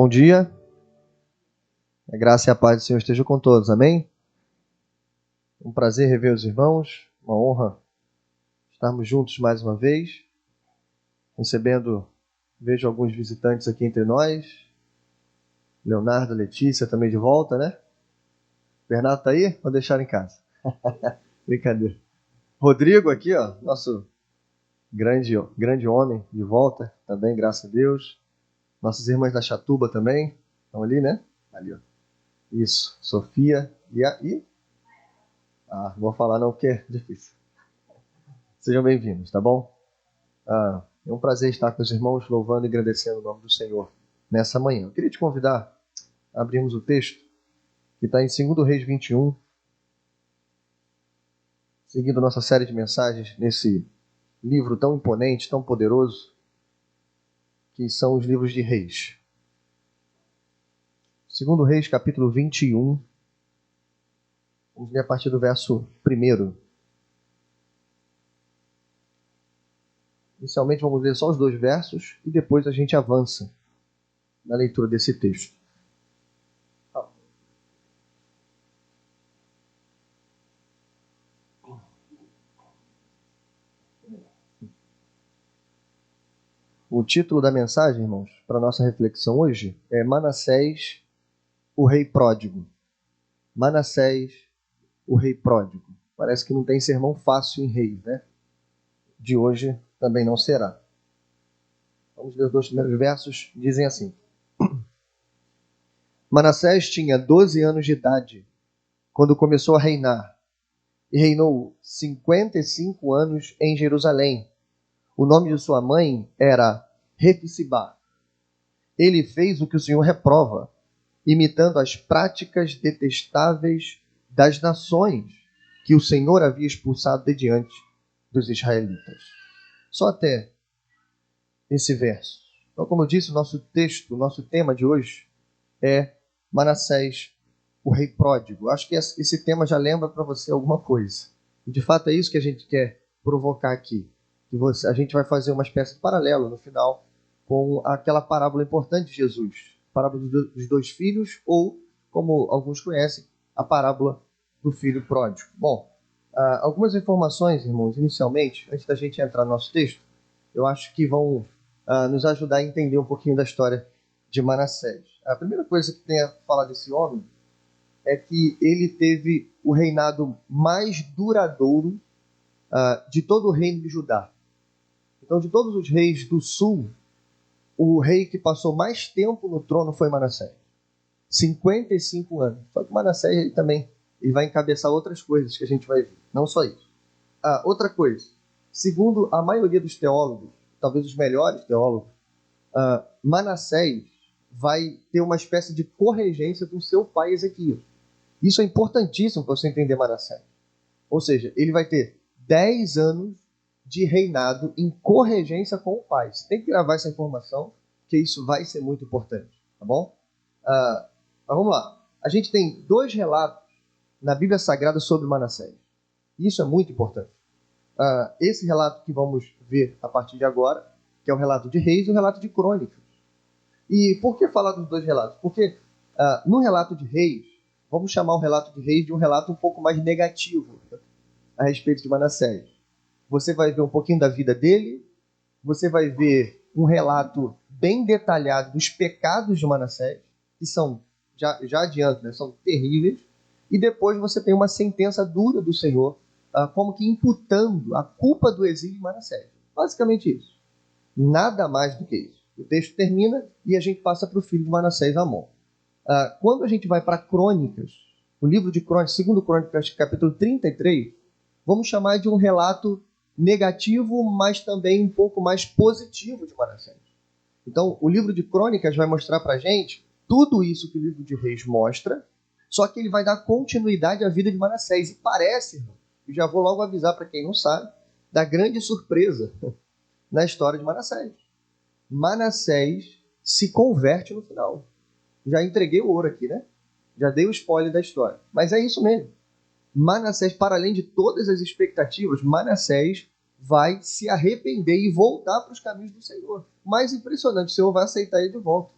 Bom dia. A graça e a paz do Senhor estejam com todos. Amém? Um prazer rever os irmãos. Uma honra estarmos juntos mais uma vez. Vejo alguns visitantes aqui entre nós. Leonardo, Letícia também de volta, né? Bernardo tá aí? Vou deixar em casa. Brincadeira. Rodrigo aqui, ó, nosso grande homem de volta também, graças a Deus. Nossas irmãs da Chatuba também estão ali, né? Ali, ó. Isso, Sofia e... não vou falar não, porque é difícil. Sejam bem-vindos, tá bom? É um prazer estar com os irmãos, louvando e agradecendo o nome do Senhor nessa manhã. Eu queria te convidar a abrirmos o texto que está em 2 Reis 21, seguindo nossa série de mensagens nesse livro tão imponente, tão poderoso, que são os livros de Reis. 2 Reis, capítulo 21, vamos ler a partir do verso 1. Inicialmente vamos ler só os 2 versos e depois a gente avança na leitura desse texto. O título da mensagem, irmãos, para a nossa reflexão hoje é Manassés, o rei pródigo. Manassés, o rei pródigo. Parece que não tem sermão fácil em Reis, né? De hoje também não será. Vamos ler os 2 primeiros versos, dizem assim. Manassés tinha 12 anos de idade quando começou a reinar, e reinou 55 anos em Jerusalém. O nome de sua mãe era Refsibá. Ele fez o que o Senhor reprova, imitando as práticas detestáveis das nações que o Senhor havia expulsado de diante dos israelitas. Só até esse verso. Então, como eu disse, o nosso texto, o nosso tema de hoje é Manassés, o rei pródigo. Acho que esse tema já lembra para você alguma coisa. E de fato é isso que a gente quer provocar aqui. A gente vai fazer uma espécie de paralelo no final com aquela parábola importante de Jesus. A parábola dos 2 filhos, ou, como alguns conhecem, a parábola do filho pródigo. Bom, algumas informações, irmãos, inicialmente, antes da gente entrar no nosso texto, eu acho que vão nos ajudar a entender um pouquinho da história de Manassés. A primeira coisa que tem a falar desse homem é que ele teve o reinado mais duradouro de todo o reino de Judá. Então, de todos os reis do sul, o rei que passou mais tempo no trono foi Manassés. 55 anos. Só que Manassés ele vai encabeçar outras coisas que a gente vai ver. Não só isso. Outra coisa. Segundo a maioria dos teólogos, talvez os melhores teólogos, Manassés vai ter uma espécie de corregência do seu pai Ezequias. Isso é importantíssimo para você entender Manassés. Ou seja, ele vai ter 10 anos de reinado em corregência com o pai. Você tem que gravar essa informação, porque isso vai ser muito importante, tá bom? Mas vamos lá. A gente tem 2 relatos na Bíblia Sagrada sobre Manassés. Isso é muito importante. Esse relato que vamos ver a partir de agora, que é o relato de Reis e o relato de Crônicas. E por que falar dos 2 relatos? Porque no relato de Reis, vamos chamar o relato de Reis de um relato um pouco mais negativo a respeito de Manassés. Você vai ver um pouquinho da vida dele, você vai ver um relato bem detalhado dos pecados de Manassés, que são, já adianto, né, são terríveis, e depois você tem uma sentença dura do Senhor, como que imputando a culpa do exílio de Manassés. Basicamente isso. Nada mais do que isso. O texto termina e a gente passa para o filho de Manassés, Amon. Quando a gente vai para Crônicas, o livro de Crônicas, 2 Crônicas, capítulo 33, vamos chamar de um relato negativo, mas também um pouco mais positivo de Manassés. Então, o livro de Crônicas vai mostrar para a gente tudo isso que o livro de Reis mostra, só que ele vai dar continuidade à vida de Manassés. E parece, irmão, e já vou logo avisar para quem não sabe, da grande surpresa na história de Manassés. Manassés se converte no final. Já entreguei o ouro aqui, né? Já dei o spoiler da história. Mas é isso mesmo. Manassés, para além de todas as expectativas, Manassés vai se arrepender e voltar para os caminhos do Senhor. Mais impressionante, o Senhor vai aceitar ele de volta.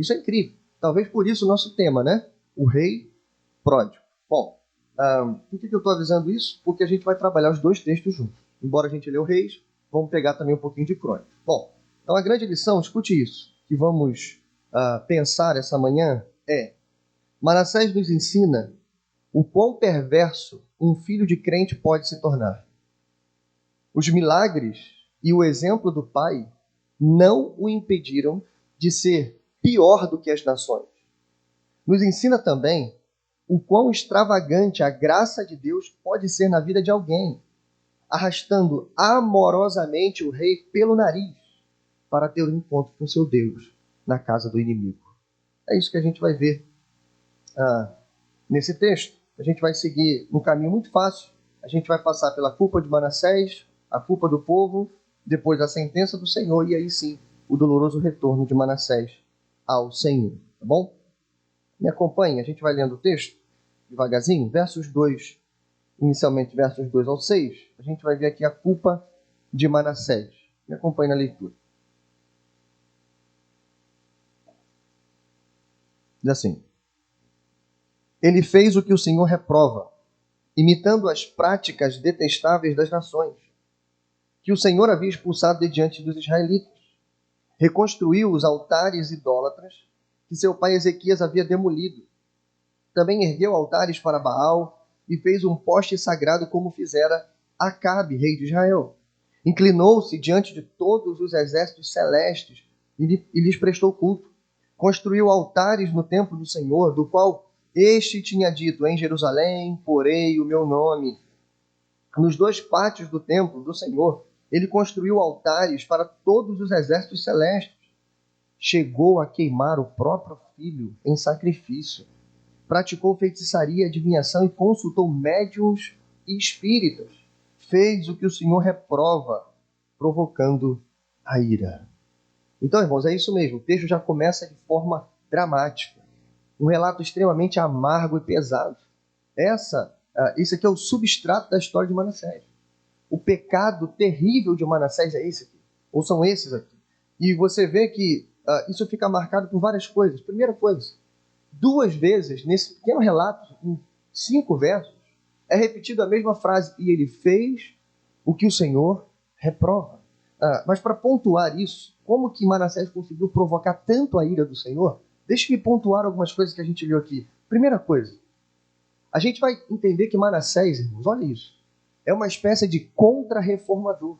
Isso é incrível. Talvez por isso o nosso tema, né? O rei pródigo. Bom, por que eu estou avisando isso? Porque a gente vai trabalhar os dois textos juntos. Embora a gente lê o Reis, vamos pegar também um pouquinho de Crônicas. Bom, então a grande lição, escute isso, que vamos pensar essa manhã é: Manassés nos ensina o quão perverso um filho de crente pode se tornar. Os milagres e o exemplo do pai não o impediram de ser pior do que as nações. Nos ensina também o quão extravagante a graça de Deus pode ser na vida de alguém, arrastando amorosamente o rei pelo nariz para ter um encontro com seu Deus na casa do inimigo. É isso que a gente vai ver nesse texto. A gente vai seguir um caminho muito fácil. A gente vai passar pela culpa de Manassés, a culpa do povo, depois a sentença do Senhor e aí sim o doloroso retorno de Manassés ao Senhor. Tá bom? Me acompanhe, a gente vai lendo o texto devagarzinho, inicialmente versos 2 ao 6, a gente vai ver aqui a culpa de Manassés. Me acompanhe na leitura. Diz assim: Ele fez o que o Senhor reprova, imitando as práticas detestáveis das nações, que o Senhor havia expulsado de diante dos israelitas. Reconstruiu os altares idólatras que seu pai Ezequias havia demolido. Também ergueu altares para Baal e fez um poste sagrado como fizera Acabe, rei de Israel. Inclinou-se diante de todos os exércitos celestes e lhes prestou culto. Construiu altares no templo do Senhor, do qual este tinha dito: em Jerusalém porei o meu nome. Nos dois pátios do templo do Senhor, ele construiu altares para todos os exércitos celestes. Chegou a queimar o próprio filho em sacrifício. Praticou feitiçaria, adivinhação e consultou médiuns e espíritas. Fez o que o Senhor reprova, provocando a ira. Então, irmãos, é isso mesmo. O texto já começa de forma dramática. Um relato extremamente amargo e pesado. Isso aqui é o substrato da história de Manassés. O pecado terrível de Manassés é esse aqui. Ou são esses aqui. E você vê que isso fica marcado por várias coisas. Primeira coisa, 2 vezes, nesse pequeno relato, em 5 versos, é repetida a mesma frase: e ele fez o que o Senhor reprova. Mas para pontuar isso, como que Manassés conseguiu provocar tanto a ira do Senhor? Deixe-me pontuar algumas coisas que a gente viu aqui. Primeira coisa, a gente vai entender que Manassés, irmãos, olha isso, é uma espécie de contra-reformador.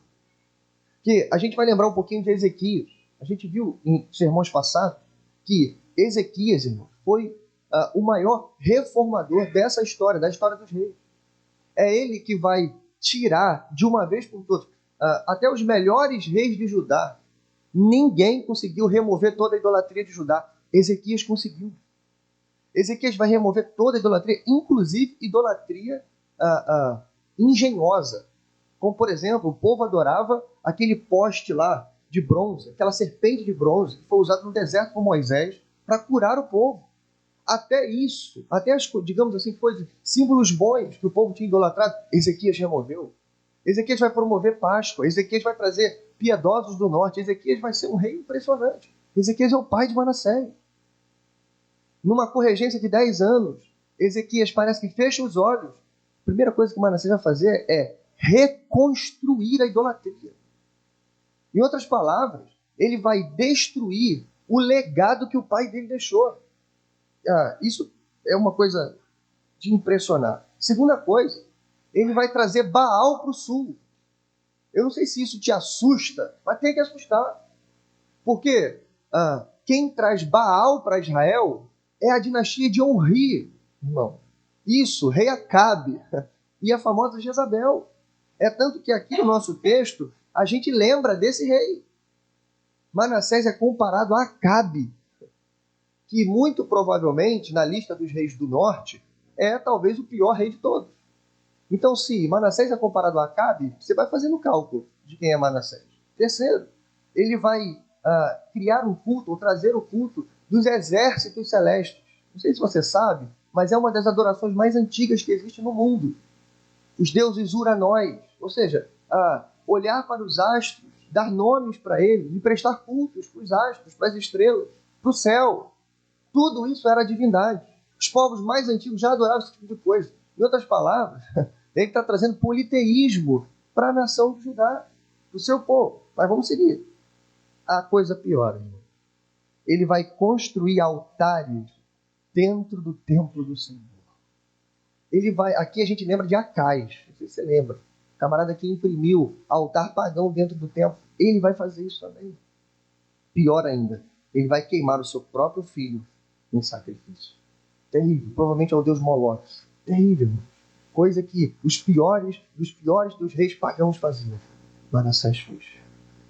Que a gente vai lembrar um pouquinho de Ezequias. A gente viu em sermões passados que Ezequias, irmão, foi o maior reformador dessa história, da história dos reis. É ele que vai tirar de uma vez por todas, até os melhores reis de Judá. Ninguém conseguiu remover toda a idolatria de Judá. Ezequias conseguiu. Ezequias vai remover toda a idolatria, inclusive idolatria engenhosa. Como, por exemplo, o povo adorava aquele poste lá de bronze, aquela serpente de bronze que foi usada no deserto por Moisés para curar o povo. Até isso, até as, digamos assim, coisas, símbolos bons que o povo tinha idolatrado, Ezequias removeu. Ezequias vai promover Páscoa, Ezequias vai trazer piedosos do norte, Ezequias vai ser um rei impressionante. Ezequias é o pai de Manassés. Numa corregência de 10 anos, Ezequias parece que fecha os olhos. A primeira coisa que Manassés vai fazer é reconstruir a idolatria. Em outras palavras, ele vai destruir o legado que o pai dele deixou. Isso é uma coisa de impressionar. Segunda coisa, ele vai trazer Baal para o sul. Eu não sei se isso te assusta, mas tem que assustar. Porque quem traz Baal para Israel é a dinastia de Onri, irmão. Isso, rei Acabe e a famosa Jezabel. É tanto que aqui no nosso texto a gente lembra desse rei. Manassés é comparado a Acabe, que muito provavelmente, na lista dos reis do norte, é talvez o pior rei de todos. Então, se Manassés é comparado a Acabe, você vai fazendo o cálculo de quem é Manassés. Terceiro, ele vai criar um culto, ou trazer o culto dos exércitos celestes. Não sei se você sabe, mas é uma das adorações mais antigas que existe no mundo. Os deuses uranóis, ou seja, olhar para os astros, dar nomes para eles, e prestar cultos para os astros, para as estrelas, para o céu. Tudo isso era divindade. Os povos mais antigos já adoravam esse tipo de coisa. Em outras palavras, ele está trazendo politeísmo para a nação de Judá, para o seu povo. Mas vamos seguir. A coisa pior, irmão. Ele vai construir altares dentro do templo do Senhor. Aqui a gente lembra de Acais, não sei se você lembra. O camarada que imprimiu altar pagão dentro do templo. Ele vai fazer isso também. Pior ainda, ele vai queimar o seu próprio filho em sacrifício. Terrível. Provavelmente é o deus Moloque. Terrível. Coisa que os piores dos reis pagãos faziam. Manassés fez.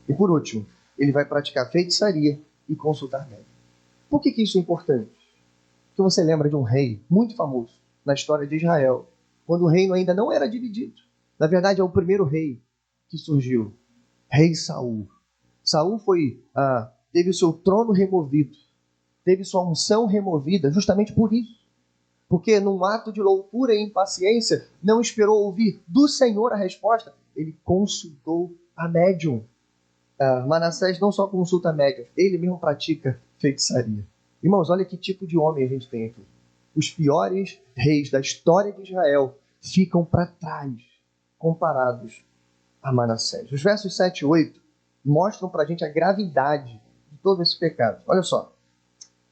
E por último, ele vai praticar feitiçaria e consultar médicos. Por que isso é importante? Porque você lembra de um rei muito famoso na história de Israel, quando o reino ainda não era dividido. Na verdade, é o primeiro rei que surgiu, rei Saul. Saul teve o seu trono removido, teve sua unção removida justamente por isso. Porque num ato de loucura e impaciência, não esperou ouvir do Senhor a resposta, ele consultou a médium. Manassés não só consulta médium, ele mesmo pratica feitiçaria. Irmãos, olha que tipo de homem a gente tem aqui. Os piores reis da história de Israel ficam para trás, comparados a Manassés. Os versos 7 e 8 mostram para a gente a gravidade de todo esse pecado. Olha só.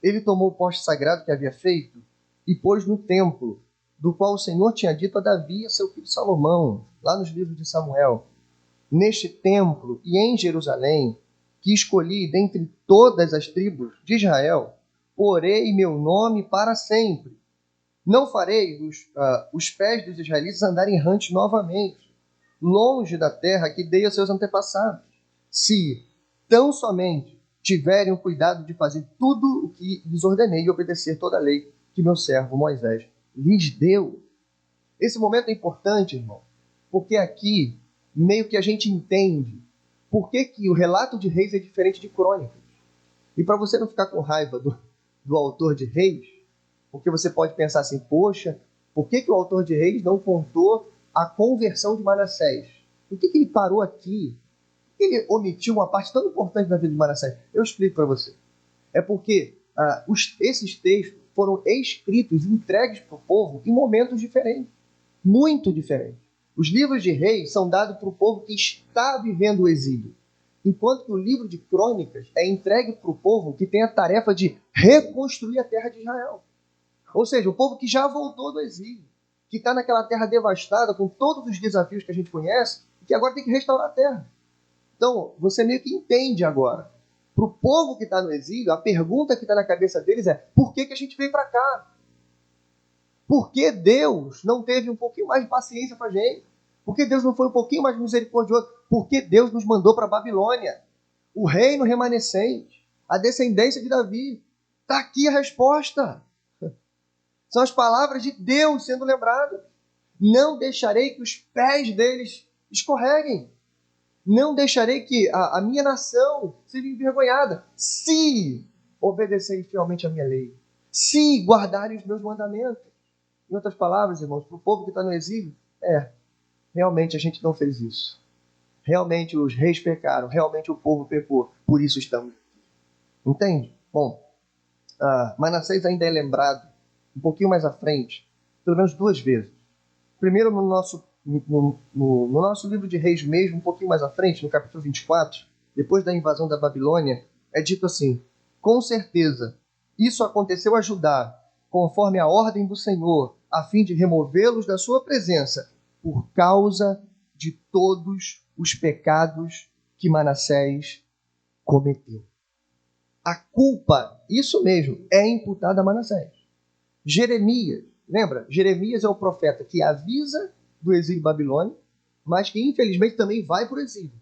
Ele tomou o poste sagrado que havia feito e pôs no templo, do qual o Senhor tinha dito a Davi e a seu filho Salomão, lá nos livros de Samuel. Neste templo e em Jerusalém, que escolhi dentre todas as tribos de Israel, porei meu nome para sempre. Não farei os pés dos israelitas andarem errantes novamente, longe da terra que dei aos seus antepassados, se tão somente tiverem o cuidado de fazer tudo o que lhes ordenei e obedecer toda a lei que meu servo Moisés lhes deu. Esse momento é importante, irmão, porque aqui meio que a gente entende por que o relato de Reis é diferente de Crônicas. E para você não ficar com raiva do autor de Reis, porque você pode pensar assim, poxa, por que o autor de Reis não contou a conversão de Manassés? Por que ele parou aqui? Por que ele omitiu uma parte tão importante da vida de Manassés? Eu explico para você. É porque esses textos foram escritos e entregues para o povo em momentos diferentes, muito diferentes. Os livros de Reis são dados para o povo que está vivendo o exílio, enquanto que o livro de Crônicas é entregue para o povo que tem a tarefa de reconstruir a terra de Israel. Ou seja, o povo que já voltou do exílio, que está naquela terra devastada, com todos os desafios que a gente conhece, e que agora tem que restaurar a terra. Então, você meio que entende agora. Para o povo que está no exílio, a pergunta que está na cabeça deles é: por que a gente veio para cá? Por que Deus não teve um pouquinho mais de paciência com a gente? Por que Deus não foi um pouquinho mais misericordioso? Por que Deus nos mandou para a Babilônia? O reino remanescente, a descendência de Davi. Está aqui a resposta. São as palavras de Deus sendo lembradas. Não deixarei que os pés deles escorreguem. Não deixarei que a minha nação seja envergonhada, se obedecerem fielmente a minha lei, se guardarem os meus mandamentos. Em outras palavras, irmãos, para o povo que está no exílio, realmente a gente não fez isso. Realmente os reis pecaram, realmente o povo pecou, por isso estamos aqui. Entende? Bom, Manassés ainda é lembrado um pouquinho mais à frente, pelo menos 2 vezes. Primeiro no nosso livro de Reis mesmo, um pouquinho mais à frente, no capítulo 24, depois da invasão da Babilônia, é dito assim: com certeza, isso aconteceu a Judá, conforme a ordem do Senhor, a fim de removê-los da sua presença, por causa de todos os pecados que Manassés cometeu. A culpa, isso mesmo, é imputada a Manassés. Jeremias, lembra? Jeremias é o profeta que avisa do exílio babilônico, mas que infelizmente também vai para o exílio.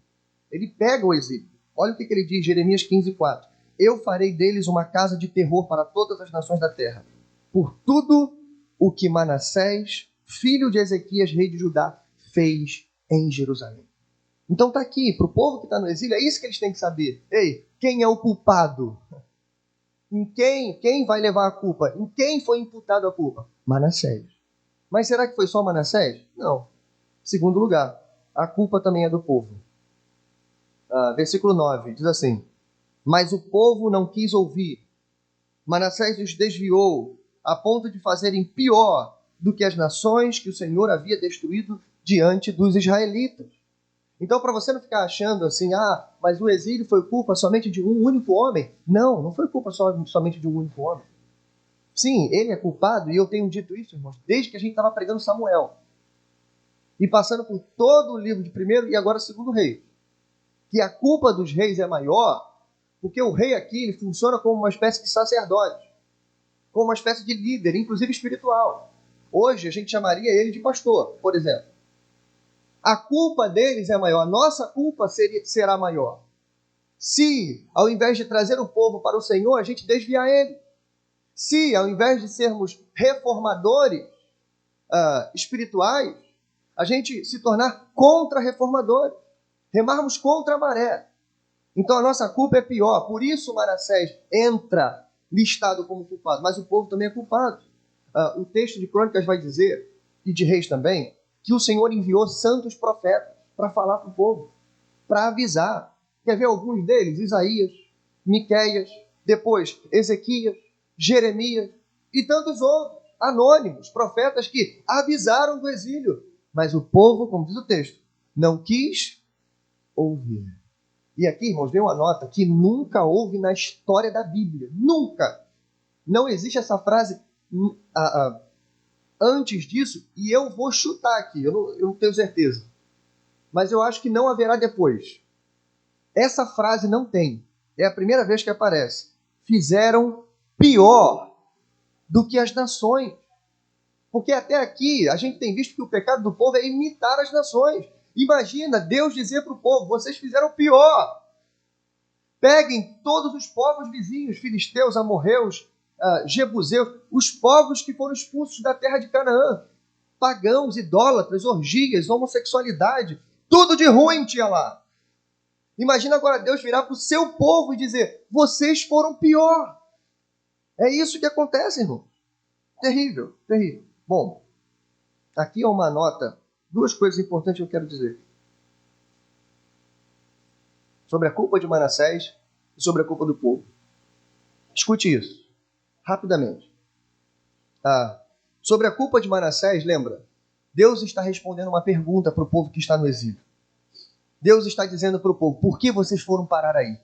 Ele pega o exílio. Olha o que ele diz, Jeremias 15:4. Eu farei deles uma casa de terror para todas as nações da terra, por tudo o que Manassés, filho de Ezequias, rei de Judá, fez em Jerusalém. Então está aqui, para o povo que está no exílio, é isso que eles têm que saber. Ei, quem é o culpado? Em quem vai levar a culpa? Em quem foi imputado a culpa? Manassés. Mas será que foi só Manassés? Não. Segundo lugar, a culpa também é do povo. Versículo 9 diz assim: mas o povo não quis ouvir, Manassés os desviou a ponto de fazerem pior do que as nações que o Senhor havia destruído diante dos israelitas. Então, para você não ficar achando assim, mas o exílio foi culpa somente de um único homem. Não, não foi culpa somente de um único homem. Sim, ele é culpado, e eu tenho dito isso, irmãos, desde que a gente estava pregando Samuel. E passando por todo o livro de primeiro e agora segundo rei. Que a culpa dos reis é maior, porque o rei aqui ele funciona como uma espécie de sacerdote, como uma espécie de líder, inclusive espiritual. Hoje a gente chamaria ele de pastor, por exemplo. A culpa deles é maior, a nossa culpa será maior. Se, ao invés de trazer o povo para o Senhor, a gente desviar ele. Se, ao invés de sermos reformadores espirituais, a gente se tornar contra-reformadores, remarmos contra a maré. Então a nossa culpa é pior. Por isso Manassés entra listado como culpado, mas o povo também é culpado. O texto de Crônicas vai dizer, e de Reis também, que o Senhor enviou santos profetas para falar para o povo, para avisar. Quer ver alguns deles? Isaías, Miqueias, depois Ezequias, Jeremias e tantos outros, anônimos, profetas que avisaram do exílio. Mas o povo, como diz o texto, não quis ouvir. E aqui, irmãos, vem uma nota que nunca houve na história da Bíblia. Nunca. Não existe essa frase antes disso, e eu vou chutar aqui, eu não tenho certeza. Mas eu acho que não haverá depois. Essa frase não tem. É a primeira vez que aparece. Fizeram pior do que as nações. Porque até aqui a gente tem visto que o pecado do povo é imitar as nações. Imagina Deus dizer para o povo, vocês fizeram pior. Peguem todos os povos vizinhos, filisteus, amorreus, jebuseus, os povos que foram expulsos da terra de Canaã. Pagãos, idólatras, orgias, homossexualidade, tudo de ruim tinha lá. Imagina agora Deus virar para o seu povo e dizer, vocês foram pior. É isso que acontece, irmão. Terrível, terrível. Bom, aqui é uma nota, duas coisas importantes que eu quero dizer. Sobre a culpa de Manassés e sobre a culpa do povo. Escute isso, rapidamente. Sobre a culpa de Manassés, lembra? Deus está respondendo uma pergunta para o povo que está no exílio. Deus está dizendo para o povo, por que vocês foram parar aí?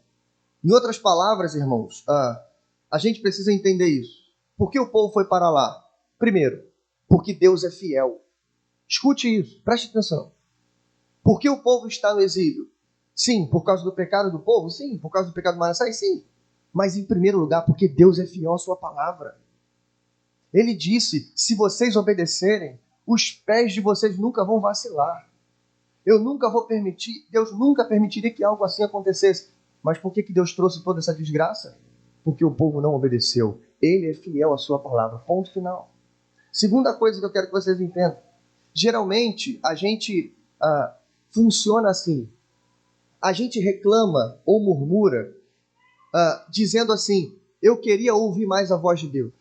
Em outras palavras, irmãos, a gente precisa entender isso. Por que o povo foi para lá? Primeiro, porque Deus é fiel. Escute isso, preste atenção. Por que o povo está no exílio? Sim, por causa do pecado do povo? Sim, por causa do pecado de Manassés? Sim. Mas em primeiro lugar, porque Deus é fiel à sua palavra. Ele disse, se vocês obedecerem, os pés de vocês nunca vão vacilar. Eu nunca vou permitir, Deus nunca permitiria que algo assim acontecesse. Mas por que Deus trouxe toda essa desgraça? Porque o povo não obedeceu. Ele é fiel à sua palavra. Ponto final. Segunda coisa que eu quero que vocês entendam. Geralmente, a gente funciona assim. A gente reclama ou murmura dizendo assim, eu queria ouvir mais a voz de Deus.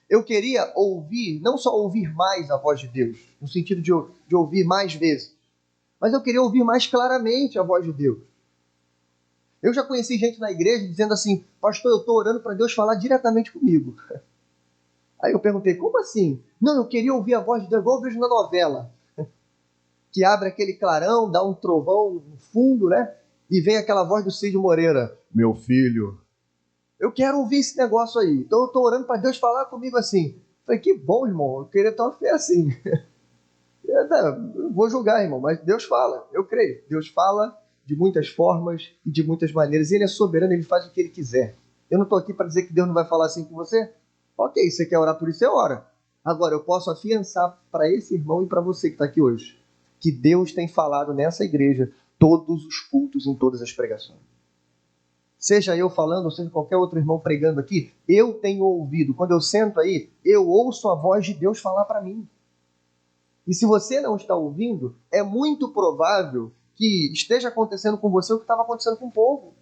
Eu queria ouvir, não só ouvir mais a voz de Deus, no sentido de ouvir mais vezes, mas eu queria ouvir mais claramente a voz de Deus. Eu já conheci gente na igreja dizendo assim, pastor, eu estou orando para Deus falar diretamente comigo. Aí eu perguntei, como assim? Não, eu queria ouvir a voz de Deus, igual eu vejo na novela, que abre aquele clarão, dá um trovão no fundo, né? E vem aquela voz do Cid Moreira, meu filho, eu quero ouvir esse negócio aí. Então eu estou orando para Deus falar comigo assim. Falei, que bom, irmão, eu queria ter uma fé assim. Eu não vou julgar, irmão, mas Deus fala, eu creio. Deus fala de muitas formas e de muitas maneiras. Ele é soberano, ele faz o que ele quiser. Eu não estou aqui para dizer que Deus não vai falar assim com você. Ok, você quer orar por isso, você ora. Agora, eu posso afiançar para esse irmão e para você que está aqui hoje, que Deus tem falado nessa igreja todos os cultos, em todas as pregações. Seja eu falando, ou seja qualquer outro irmão pregando aqui, eu tenho ouvido. Quando eu sento aí, eu ouço a voz de Deus falar para mim. E se você não está ouvindo, é muito provável que esteja acontecendo com você o que estava acontecendo com o povo.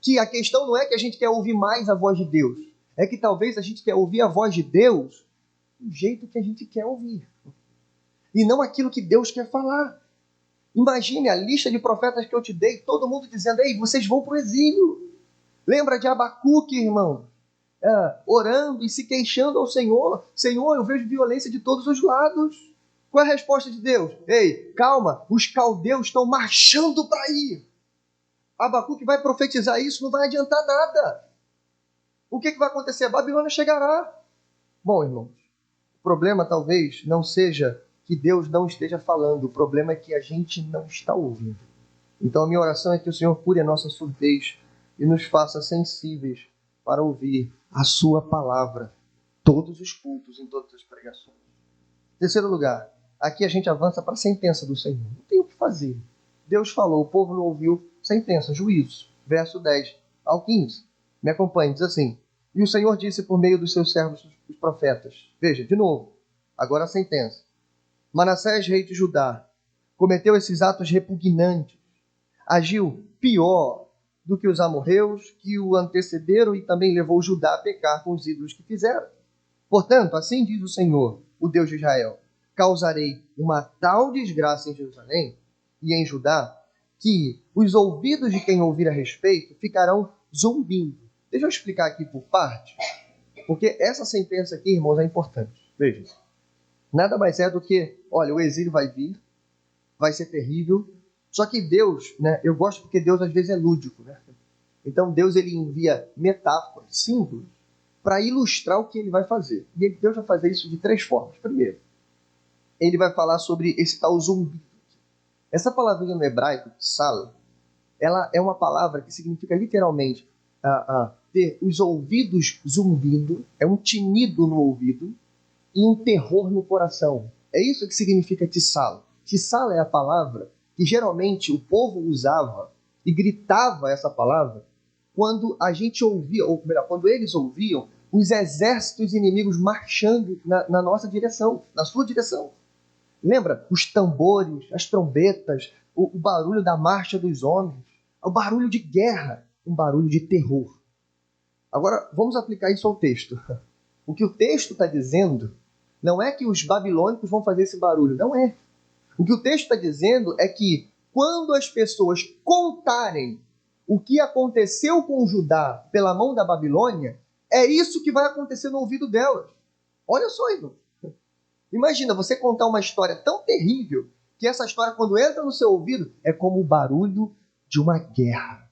Que a questão não é que a gente quer ouvir mais a voz de Deus, é que talvez a gente quer ouvir a voz de Deus do jeito que a gente quer ouvir. E não aquilo que Deus quer falar. Imagine a lista de profetas que eu te dei, todo mundo dizendo, ei, vocês vão para o exílio. Lembra de Abacuque, irmão? orando e se queixando ao Senhor. Senhor, eu vejo violência de todos os lados. Qual é a resposta de Deus? Ei, calma, os caldeus estão marchando para ir. Abacuque vai profetizar isso, não vai adiantar nada. O que vai acontecer? A Babilônia chegará. Bom, irmãos, o problema talvez não seja que Deus não esteja falando, o problema é que a gente não está ouvindo. Então a minha oração é que o Senhor cure a nossa surdez e nos faça sensíveis para ouvir a sua palavra, todos os cultos, em todas as pregações. Terceiro lugar, aqui a gente avança para a sentença do Senhor. Não tem o que fazer. Deus falou, o povo não ouviu, sentença, juízo. Verso 10 ao 15. Me acompanhe, diz assim: e o Senhor disse por meio dos seus servos, os profetas. Veja, de novo, agora a sentença. Manassés, rei de Judá, cometeu esses atos repugnantes. Agiu pior do que os amorreus que o antecederam e também levou Judá a pecar com os ídolos que fizeram. Portanto, assim diz o Senhor, o Deus de Israel: causarei uma tal desgraça em Jerusalém e em Judá, que os ouvidos de quem ouvir a respeito ficarão zumbindo. Deixa eu explicar aqui por parte, porque essa sentença aqui, irmãos, é importante. Veja, nada mais é do que, olha, o exílio vai vir, vai ser terrível, só que Deus, né, eu gosto porque Deus às vezes é lúdico, né? Então Deus ele envia metáforas, símbolos, para ilustrar o que ele vai fazer. E Deus vai fazer isso de três formas. Primeiro, ele vai falar sobre esse tal zumbido. Essa palavrinha no hebraico, sal, ela é uma palavra que significa literalmente ter os ouvidos zumbindo, é um tinido no ouvido e um terror no coração. É isso que significa tissal. Tissal é a palavra que geralmente o povo usava e gritava essa palavra quando a gente ouvia, ou melhor, quando eles ouviam os exércitos inimigos marchando na nossa direção, na sua direção. Lembra? Os tambores, as trombetas, o barulho da marcha dos homens, o barulho de guerra, um barulho de terror. Agora, vamos aplicar isso ao texto. O que o texto está dizendo não é que os babilônicos vão fazer esse barulho, não é. O que o texto está dizendo é que quando as pessoas contarem o que aconteceu com Judá pela mão da Babilônia, é isso que vai acontecer no ouvido delas. Olha só, irmão. Imagina você contar uma história tão terrível que essa história, quando entra no seu ouvido, é como o barulho de uma guerra.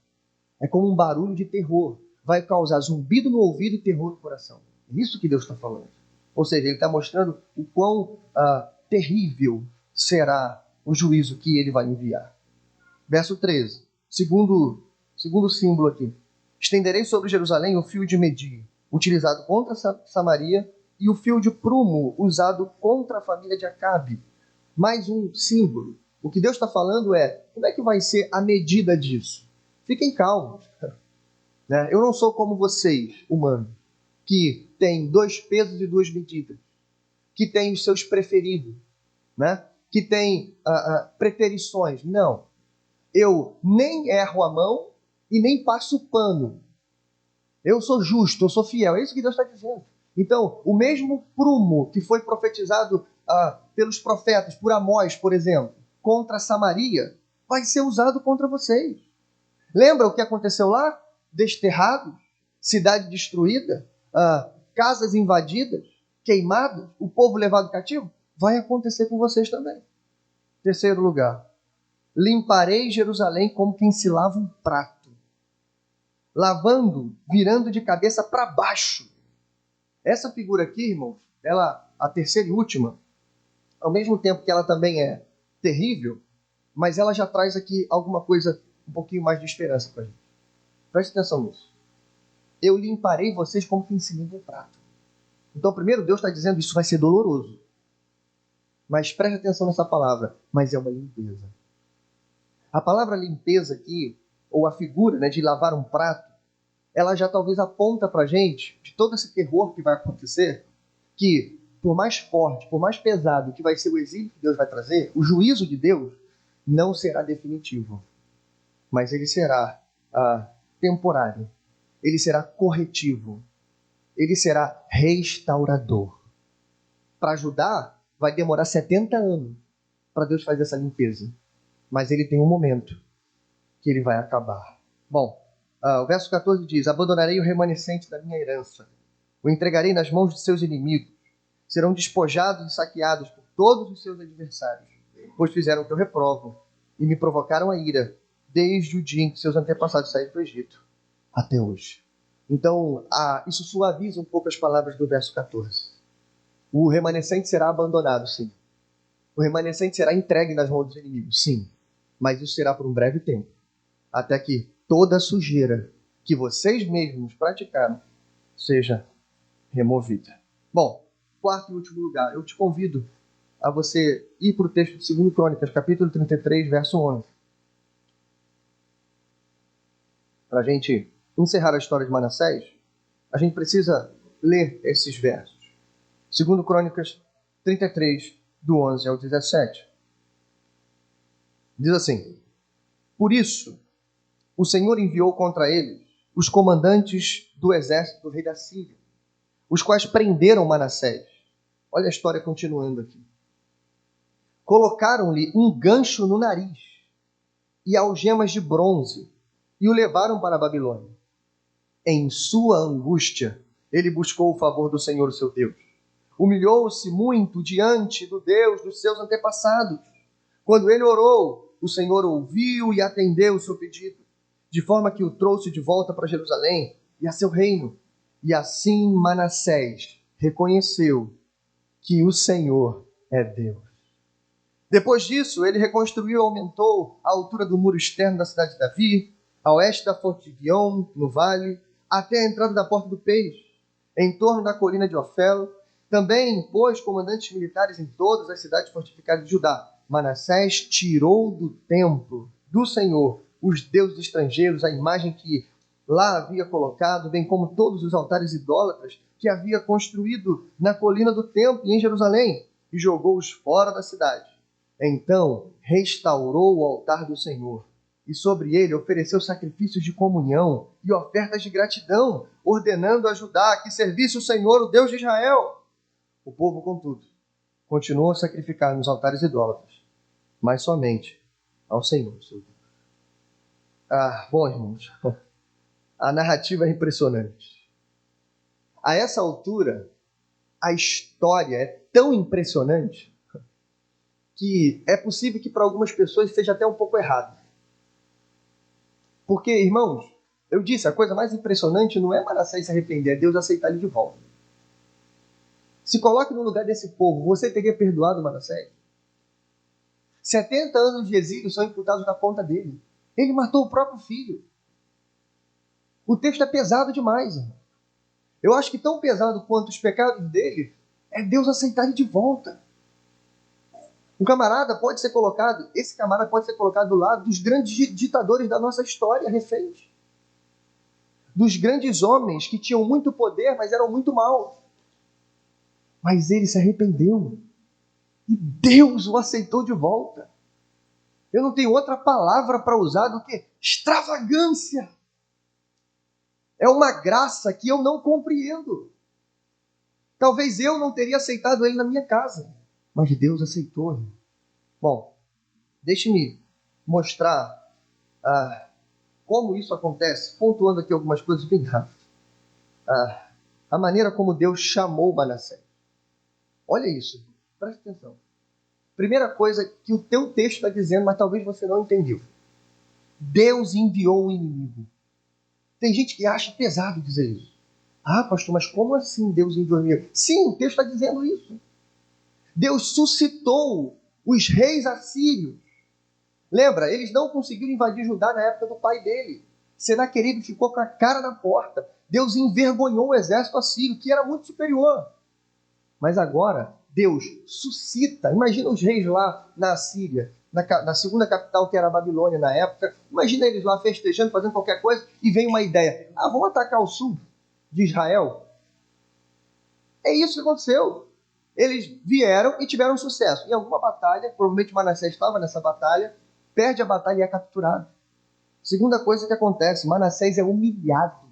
É como um barulho de terror. Vai causar zumbido no ouvido e terror no coração. É isso que Deus está falando. Ou seja, ele está mostrando o quão terrível será o juízo que ele vai enviar. Verso 13. Segundo símbolo aqui. Estenderei sobre Jerusalém o fio de medir, utilizado contra Samaria, e o fio de prumo, usado contra a família de Acabe. Mais um símbolo. O que Deus está falando é, como é que vai ser a medida disso? Fiquem calmos. Eu não sou como vocês, humanos, que tem 2 pesos e 2 medidas, que tem os seus preferidos, que tem preterições. Não. Eu nem erro a mão e nem passo pano. Eu sou justo, eu sou fiel. É isso que Deus está dizendo. Então, o mesmo prumo que foi profetizado pelos profetas, por Amós, por exemplo, contra Samaria, vai ser usado contra vocês. Lembra o que aconteceu lá? Desterrados, cidade destruída, casas invadidas, queimadas, o povo levado cativo? Vai acontecer com vocês também. Terceiro lugar, limparei Jerusalém como quem se lava um prato, lavando, virando de cabeça para baixo. Essa figura aqui, irmãos, ela, a terceira e última, ao mesmo tempo que ela também é terrível, mas ela já traz aqui alguma coisa, um pouquinho mais de esperança para a gente. Preste atenção nisso. Eu limparei vocês como quem se limpa um prato. Então, primeiro, Deus está dizendo isso vai ser doloroso. Mas preste atenção nessa palavra, mas é uma limpeza. A palavra limpeza aqui, ou a figura de lavar um prato, ela já talvez aponta para a gente, de todo esse terror que vai acontecer, que por mais forte, por mais pesado que vai ser o exílio que Deus vai trazer, o juízo de Deus não será definitivo, mas ele será temporário, ele será corretivo, ele será restaurador. Para Judá, vai demorar 70 anos para Deus fazer essa limpeza, mas ele tem um momento que ele vai acabar. Bom, o verso 14 diz: abandonarei o remanescente da minha herança O entregarei nas mãos de seus inimigos. Serão despojados e saqueados por todos os seus adversários, pois fizeram o que eu reprovo e me provocaram a ira desde o dia em que seus antepassados saíram do Egito até hoje. Então, isso suaviza um pouco as palavras do verso 14. O remanescente será abandonado, sim. O remanescente será entregue nas mãos dos inimigos, sim. Mas isso será por um breve tempo, até que toda a sujeira que vocês mesmos praticaram seja removida. Bom, quarto e último lugar, eu te convido a você ir para o texto de 2 Crônicas, capítulo 33, verso 11. Para a gente encerrar a história de Manassés, a gente precisa ler esses versos. 2 Crônicas 33, do 11 ao 17. Diz assim: Por isso, o Senhor enviou contra eles os comandantes do exército do rei da Síria, os quais prenderam Manassés. Olha a história continuando aqui. Colocaram-lhe um gancho no nariz e algemas de bronze e o levaram para a Babilônia. Em sua angústia, ele buscou o favor do Senhor, seu Deus. Humilhou-se muito diante do Deus dos seus antepassados. Quando ele orou, o Senhor ouviu e atendeu o seu pedido, de forma que o trouxe de volta para Jerusalém e a seu reino. E assim Manassés reconheceu que o Senhor é Deus. Depois disso, ele reconstruiu e aumentou a altura do muro externo da cidade de Davi, a oeste da Fonte de Guion, no vale, até a entrada da Porta do Peixe, em torno da colina de Ofel. Também impôs comandantes militares em todas as cidades fortificadas de Judá. Manassés tirou do templo do Senhor os deuses estrangeiros, a imagem que lá havia colocado, bem como todos os altares idólatras que havia construído na colina do templo e em Jerusalém, e jogou-os fora da cidade. Então restaurou o altar do Senhor, e sobre ele ofereceu sacrifícios de comunhão e ofertas de gratidão, ordenando a Judá que servisse o Senhor, o Deus de Israel. O povo, contudo, continuou a sacrificar nos altares idólatras, mas somente ao Senhor, seu Deus. Bom, irmãos, a narrativa é impressionante. A essa altura, a história é tão impressionante que é possível que para algumas pessoas seja até um pouco errado. Porque, irmãos, eu disse, a coisa mais impressionante não é Manassés se arrepender, é Deus aceitar ele de volta. Se coloque no lugar desse povo, você teria perdoado Manassés? 70 anos de exílio são imputados na conta dele. Ele matou o próprio filho. O texto é pesado demais, irmão. Eu acho que tão pesado quanto os pecados dele é Deus aceitar ele de volta. Esse camarada pode ser colocado do lado dos grandes ditadores da nossa história recente. Dos grandes homens que tinham muito poder, mas eram muito maus. Mas ele se arrependeu. E Deus o aceitou de volta. Eu não tenho outra palavra para usar do que extravagância. É uma graça que eu não compreendo. Talvez eu não teria aceitado ele na minha casa, mas Deus aceitou. Bom, deixe-me mostrar como isso acontece, pontuando aqui algumas coisas bem rápidas. A maneira como Deus chamou Manassés. Olha isso, preste atenção. Primeira coisa que o teu texto está dizendo, mas talvez você não entendeu. Deus enviou o inimigo. Tem gente que acha pesado dizer isso. Pastor, mas como assim Deus enviou o inimigo? Sim, o texto está dizendo isso. Deus suscitou os reis assírios. Lembra, eles não conseguiram invadir Judá na época do pai dele. Senaqueribe ficou com a cara na porta. Deus envergonhou o exército assírio, que era muito superior. Mas agora, Deus suscita. Imagina os reis lá na Síria, na segunda capital, que era a Babilônia na época. Imagina eles lá festejando, fazendo qualquer coisa, e vem uma ideia. Vamos atacar o sul de Israel? É isso que aconteceu. Eles vieram e tiveram sucesso. Em alguma batalha, provavelmente Manassés estava nessa batalha, perde a batalha e é capturado. Segunda coisa que acontece, Manassés é humilhado.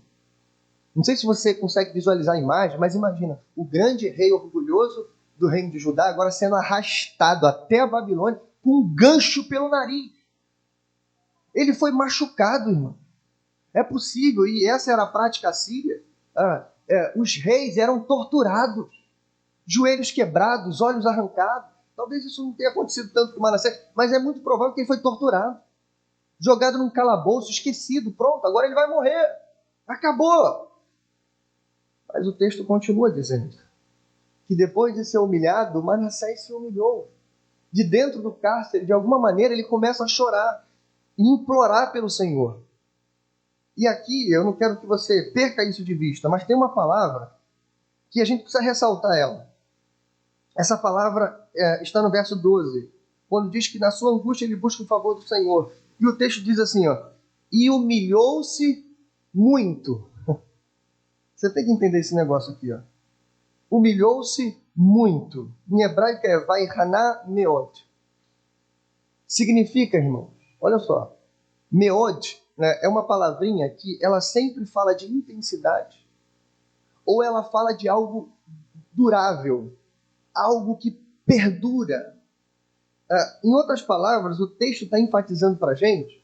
Não sei se você consegue visualizar a imagem, mas imagina, o grande rei orgulhoso do reino de Judá agora sendo arrastado até a Babilônia com um gancho pelo nariz. Ele foi machucado, irmão. É possível, e essa era a prática assíria. os reis eram torturados, joelhos quebrados, olhos arrancados. Talvez isso não tenha acontecido tanto com Manassés, mas é muito provável que ele foi torturado, jogado num calabouço, esquecido, pronto, agora ele vai morrer, acabou. Mas o texto continua dizendo que depois de ser humilhado, Manassés se humilhou. De dentro do cárcere, de alguma maneira, ele começa a chorar e implorar pelo Senhor. E aqui, eu não quero que você perca isso de vista, mas tem uma palavra que a gente precisa ressaltar ela. Essa palavra está no verso 12, quando diz que na sua angústia ele busca o favor do Senhor. E o texto diz assim, e humilhou-se muito. Você tem que entender esse negócio aqui, humilhou-se muito. Em hebraico é vaihaná meod. Significa, irmãos, olha só, meod, né, é uma palavrinha que ela sempre fala de intensidade, ou ela fala de algo durável, algo que perdura. Em outras palavras, o texto está enfatizando para a gente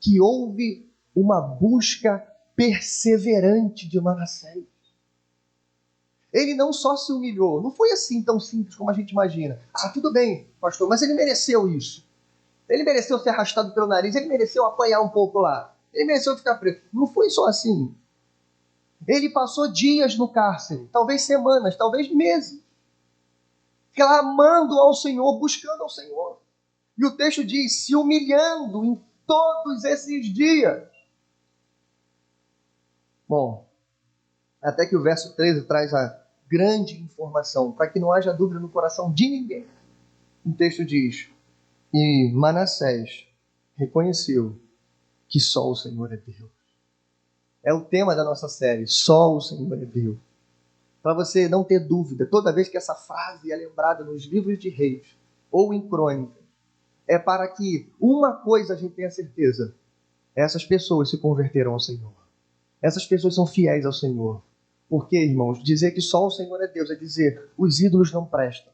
que houve uma busca perseverante de Manassés. Ele não só se humilhou, não foi assim tão simples como a gente imagina. Tudo bem, pastor, mas ele mereceu isso. Ele mereceu ser arrastado pelo nariz, ele mereceu apanhar um pouco lá, ele mereceu ficar preso. Não foi só assim. Ele passou dias no cárcere, talvez semanas, talvez meses, clamando ao Senhor, buscando ao Senhor. E o texto diz, se humilhando em todos esses dias. Bom, até que o verso 13 traz a grande informação, para que não haja dúvida no coração de ninguém. O texto diz, e Manassés reconheceu que só o Senhor é Deus. É o tema da nossa série, só o Senhor é Deus. Para você não ter dúvida, toda vez que essa frase é lembrada nos livros de reis ou em crônicas, é para que uma coisa a gente tenha certeza, essas pessoas se converteram ao Senhor. Essas pessoas são fiéis ao Senhor. Porque, irmãos, dizer que só o Senhor é Deus é dizer, os ídolos não prestam.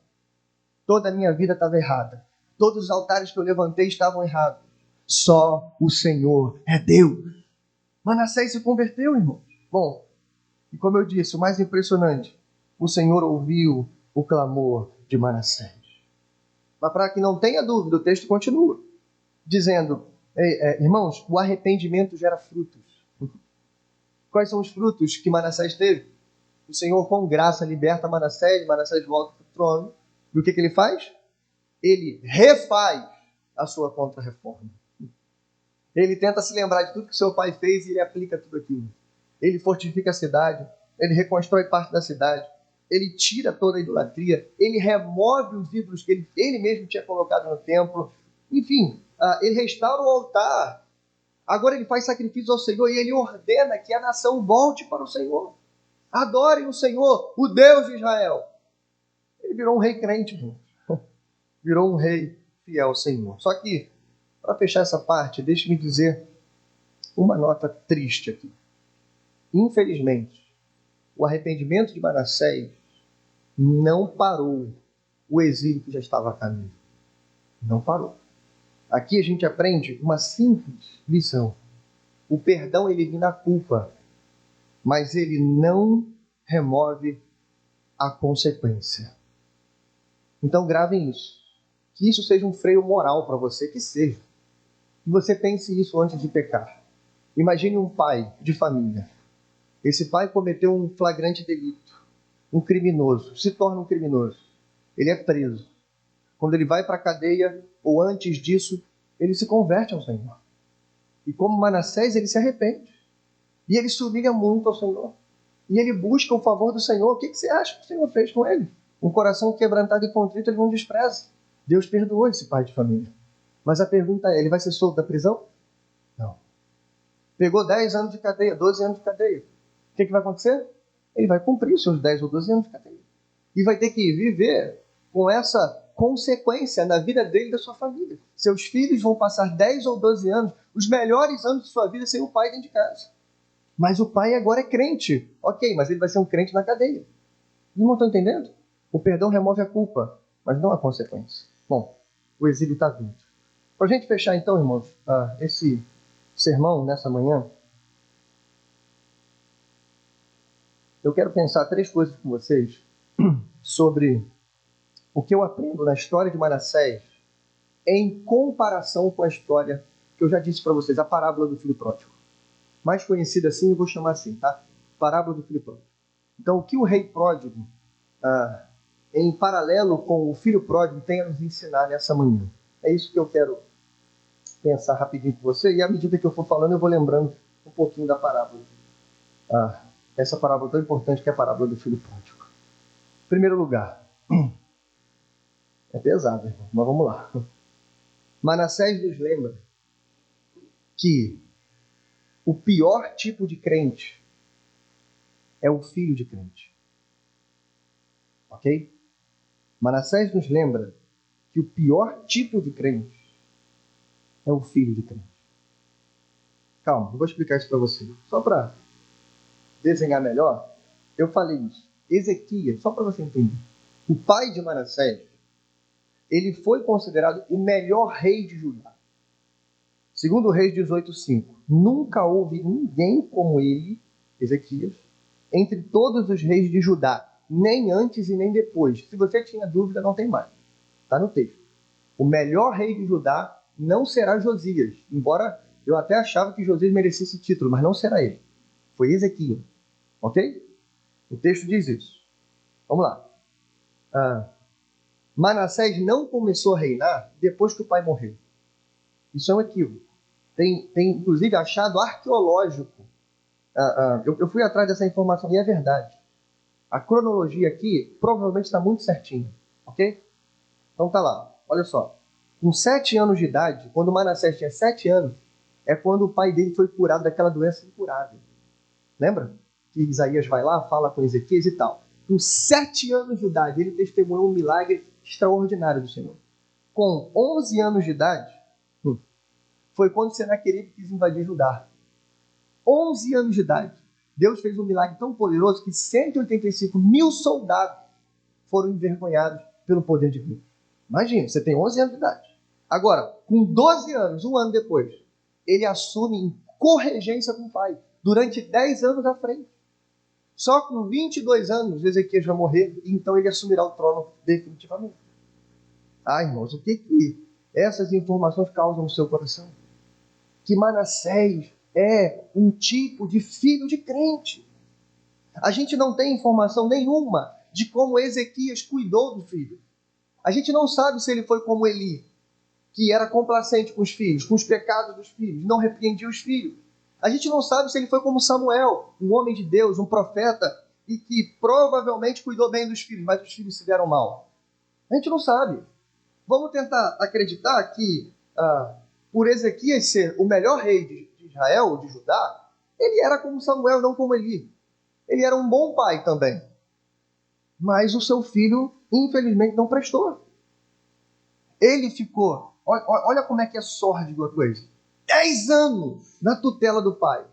Toda a minha vida estava errada. Todos os altares que eu levantei estavam errados. Só o Senhor é Deus. Manassés se converteu, irmão. Bom, e como eu disse, o mais impressionante, o Senhor ouviu o clamor de Manassés. Mas para que não tenha dúvida, o texto continua, dizendo, irmãos, o arrependimento gera frutos. Quais são os frutos que Manassés teve? O Senhor, com graça, liberta Manassés volta para o trono. E o que ele faz? Ele refaz a sua contra-reforma. Ele tenta se lembrar de tudo que seu pai fez e ele aplica tudo aquilo. Ele fortifica a cidade, ele reconstrói parte da cidade, ele tira toda a idolatria, ele remove os ídolos que ele mesmo tinha colocado no templo. Enfim, ele restaura o altar. Agora ele faz sacrifício ao Senhor e ele ordena que a nação volte para o Senhor. Adorem o Senhor, o Deus de Israel. Ele virou um rei crente, irmão. Virou um rei fiel ao Senhor. Só que, para fechar essa parte, deixe-me dizer uma nota triste aqui. Infelizmente, o arrependimento de Manassés não parou o exílio que já estava a caminho. Não parou. Aqui a gente aprende uma simples lição. O perdão elimina a culpa, mas ele não remove a consequência. Então gravem isso. Que isso seja um freio moral para você, que seja. Que você pense isso antes de pecar. Imagine um pai de família. Esse pai cometeu um flagrante delito. Um criminoso. Se torna um criminoso. Ele é preso. Quando ele vai para a cadeia, ou antes disso, ele se converte ao Senhor. E como Manassés, ele se arrepende. E ele se humilha muito ao Senhor. E ele busca o favor do Senhor. O que você acha que o Senhor fez com ele? Um coração quebrantado e contrito, ele não despreza. Deus perdoou esse pai de família. Mas a pergunta é, ele vai ser solto da prisão? Não. Pegou 10 anos de cadeia, 12 anos de cadeia. O que vai acontecer? Ele vai cumprir os seus 10 ou 12 anos de cadeia. E vai ter que viver com essa consequência na vida dele e da sua família. Seus filhos vão passar 10 ou 12 anos, os melhores anos de sua vida, sem o pai dentro de casa. Mas o pai agora é crente. Ok, mas ele vai ser um crente na cadeia. Não estão entendendo? O perdão remove a culpa, mas não a consequência. Bom, o exílio está vindo. Para a gente fechar então, irmãos, esse sermão nessa manhã, eu quero pensar três coisas com vocês sobre o que eu aprendo na história de Manassés em comparação com a história que eu já disse para vocês, a parábola do filho pródigo. Mais conhecida assim, eu vou chamar assim, tá? Parábola do filho pródigo. Então, o que o rei pródigo, em paralelo com o filho pródigo, tem a nos ensinar nessa manhã? É isso que eu quero pensar rapidinho com você, e à medida que eu for falando, eu vou lembrando um pouquinho da parábola. Essa parábola tão importante que é a parábola do filho pródigo. Em primeiro lugar, é pesado, irmão, mas vamos lá. Manassés nos lembra que o pior tipo de crente é o filho de crente. Ok? Manassés nos lembra que o pior tipo de crente é o filho de crente. Calma, eu vou explicar isso para você. Só para desenhar melhor, eu falei isso. Ezequias, só para você entender. O pai de Manassés, ele foi considerado o melhor rei de Judá. Segundo o Reis 18:5, nunca houve ninguém como ele, Ezequias, entre todos os reis de Judá, nem antes e nem depois. Se você tinha dúvida, não tem mais. Está no texto. O melhor rei de Judá não será Josias, embora eu até achava que Josias merecia esse título, mas não será ele. Foi Ezequias. Ok? O texto diz isso. Vamos lá. Manassés não começou a reinar depois que o pai morreu. Isso é um equívoco. Tem inclusive achado arqueológico. Eu fui atrás dessa informação e é verdade. A cronologia aqui provavelmente está muito certinha. Ok? Então tá lá. Olha só. Com 7 anos de idade, quando Manassés tinha 7 anos, é quando o pai dele foi curado daquela doença incurável. Lembra? Que Isaías vai lá, fala com Ezequias e tal. Com 7 anos de idade, ele testemunhou um milagre extraordinário do Senhor. Com 11 anos de idade, foi quando Senaqueribe quis invadir Judá. 11 anos de idade. Deus fez um milagre tão poderoso que 185 mil soldados foram envergonhados pelo poder divino. Imagina, você tem 11 anos de idade. Agora, com 12 anos, um ano depois, ele assume em corregência com o pai, durante 10 anos à frente. Só com 22 anos, Ezequias vai morrer, e então ele assumirá o trono definitivamente. Irmãos, o que essas informações causam no seu coração? Que Manassés é um tipo de filho de crente. A gente não tem informação nenhuma de como Ezequias cuidou do filho. A gente não sabe se ele foi como Eli, que era complacente com os filhos, com os pecados dos filhos, não repreendia os filhos. A gente não sabe se ele foi como Samuel, um homem de Deus, um profeta, e que provavelmente cuidou bem dos filhos, mas os filhos se deram mal. A gente não sabe. Vamos tentar acreditar que, por Ezequias ser o melhor rei de Israel, de Judá, ele era como Samuel, não como Eli. Ele era um bom pai também. Mas o seu filho, infelizmente, não prestou. Ele ficou, olha como é que é sórdido a coisa, 10 anos na tutela do pai.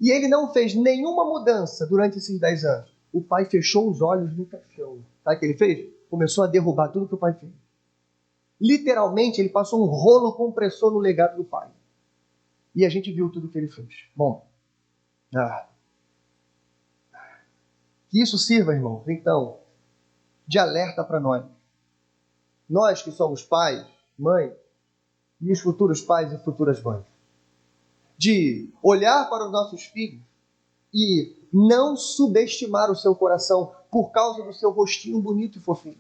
E ele não fez nenhuma mudança durante esses 10 anos. O pai fechou os olhos no caixão. Sabe o que ele fez? Começou a derrubar tudo que o pai fez. Literalmente, ele passou um rolo compressor no legado do pai. E a gente viu tudo que ele fez. Bom, que isso sirva, irmãos, então, de alerta para nós. Nós que somos pais, mães, e os futuros pais e futuras mães. De olhar para os nossos filhos e não subestimar o seu coração por causa do seu rostinho bonito e fofinho.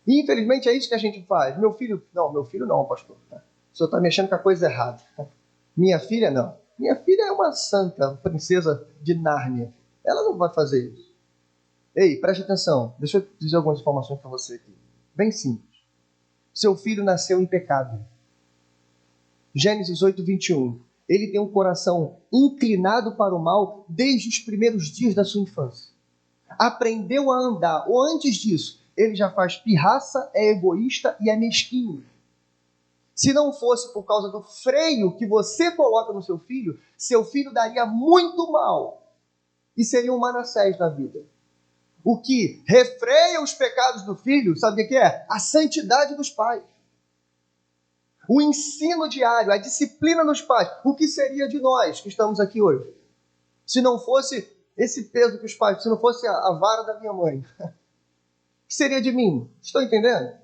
E, infelizmente, é isso que a gente faz. Meu filho não, pastor. O senhor está mexendo com a coisa errada. Minha filha, não. Minha filha é uma santa, princesa de Nárnia. Ela não vai fazer isso. Ei, preste atenção. Deixa eu dizer algumas informações para você aqui. Bem simples. Seu filho nasceu em pecado. Gênesis 8:21. Ele tem um coração inclinado para o mal desde os primeiros dias da sua infância. Aprendeu a andar, ou antes disso, ele já faz pirraça, é egoísta e é mesquinho. Se não fosse por causa do freio que você coloca no seu filho daria muito mal. E seria um Manassés na vida. O que refreia os pecados do filho, sabe o que é? A santidade dos pais. O ensino diário, a disciplina dos pais. O que seria de nós que estamos aqui hoje? Se não fosse esse peso que os pais, se não fosse a vara da minha mãe, que seria de mim? Estão entendendo?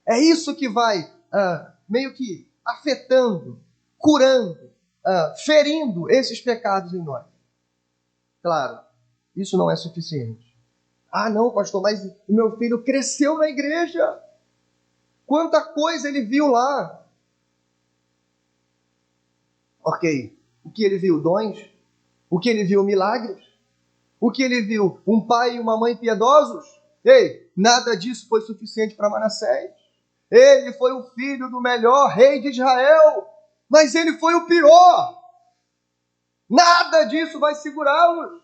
É isso que vai meio que afetando, curando, ferindo esses pecados em nós. Claro, isso não é suficiente. Ah, não, pastor, mas o meu filho cresceu na igreja. Quanta coisa ele viu lá. Ok, o que ele viu? Dons? O que ele viu? Milagres? O que ele viu? Um pai e uma mãe piedosos? Ei, nada disso foi suficiente para Manassés. Ele foi o filho do melhor rei de Israel, mas ele foi o pior. Nada disso vai segurá-los.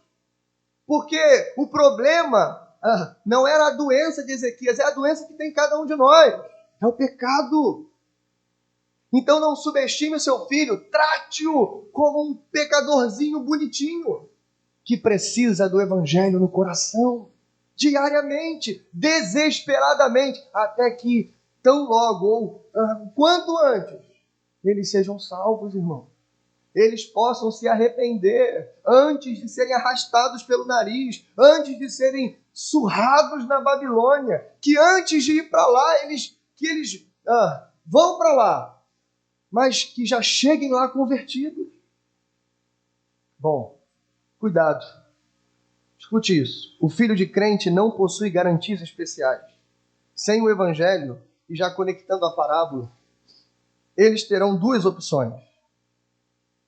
Porque o problema não era a doença de Ezequias, é a doença que tem cada um de nós. É o pecado. Então não subestime o seu filho, trate-o como um pecadorzinho bonitinho, que precisa do evangelho no coração, diariamente, desesperadamente, até que tão logo, ou quanto antes, eles sejam salvos, irmão. Eles possam se arrepender antes de serem arrastados pelo nariz, antes de serem surrados na Babilônia, que antes de ir para lá, eles vão para lá, mas que já cheguem lá convertidos. Bom, cuidado. Escute isso. O filho de crente não possui garantias especiais. Sem o evangelho, e já conectando a parábola, eles terão duas opções.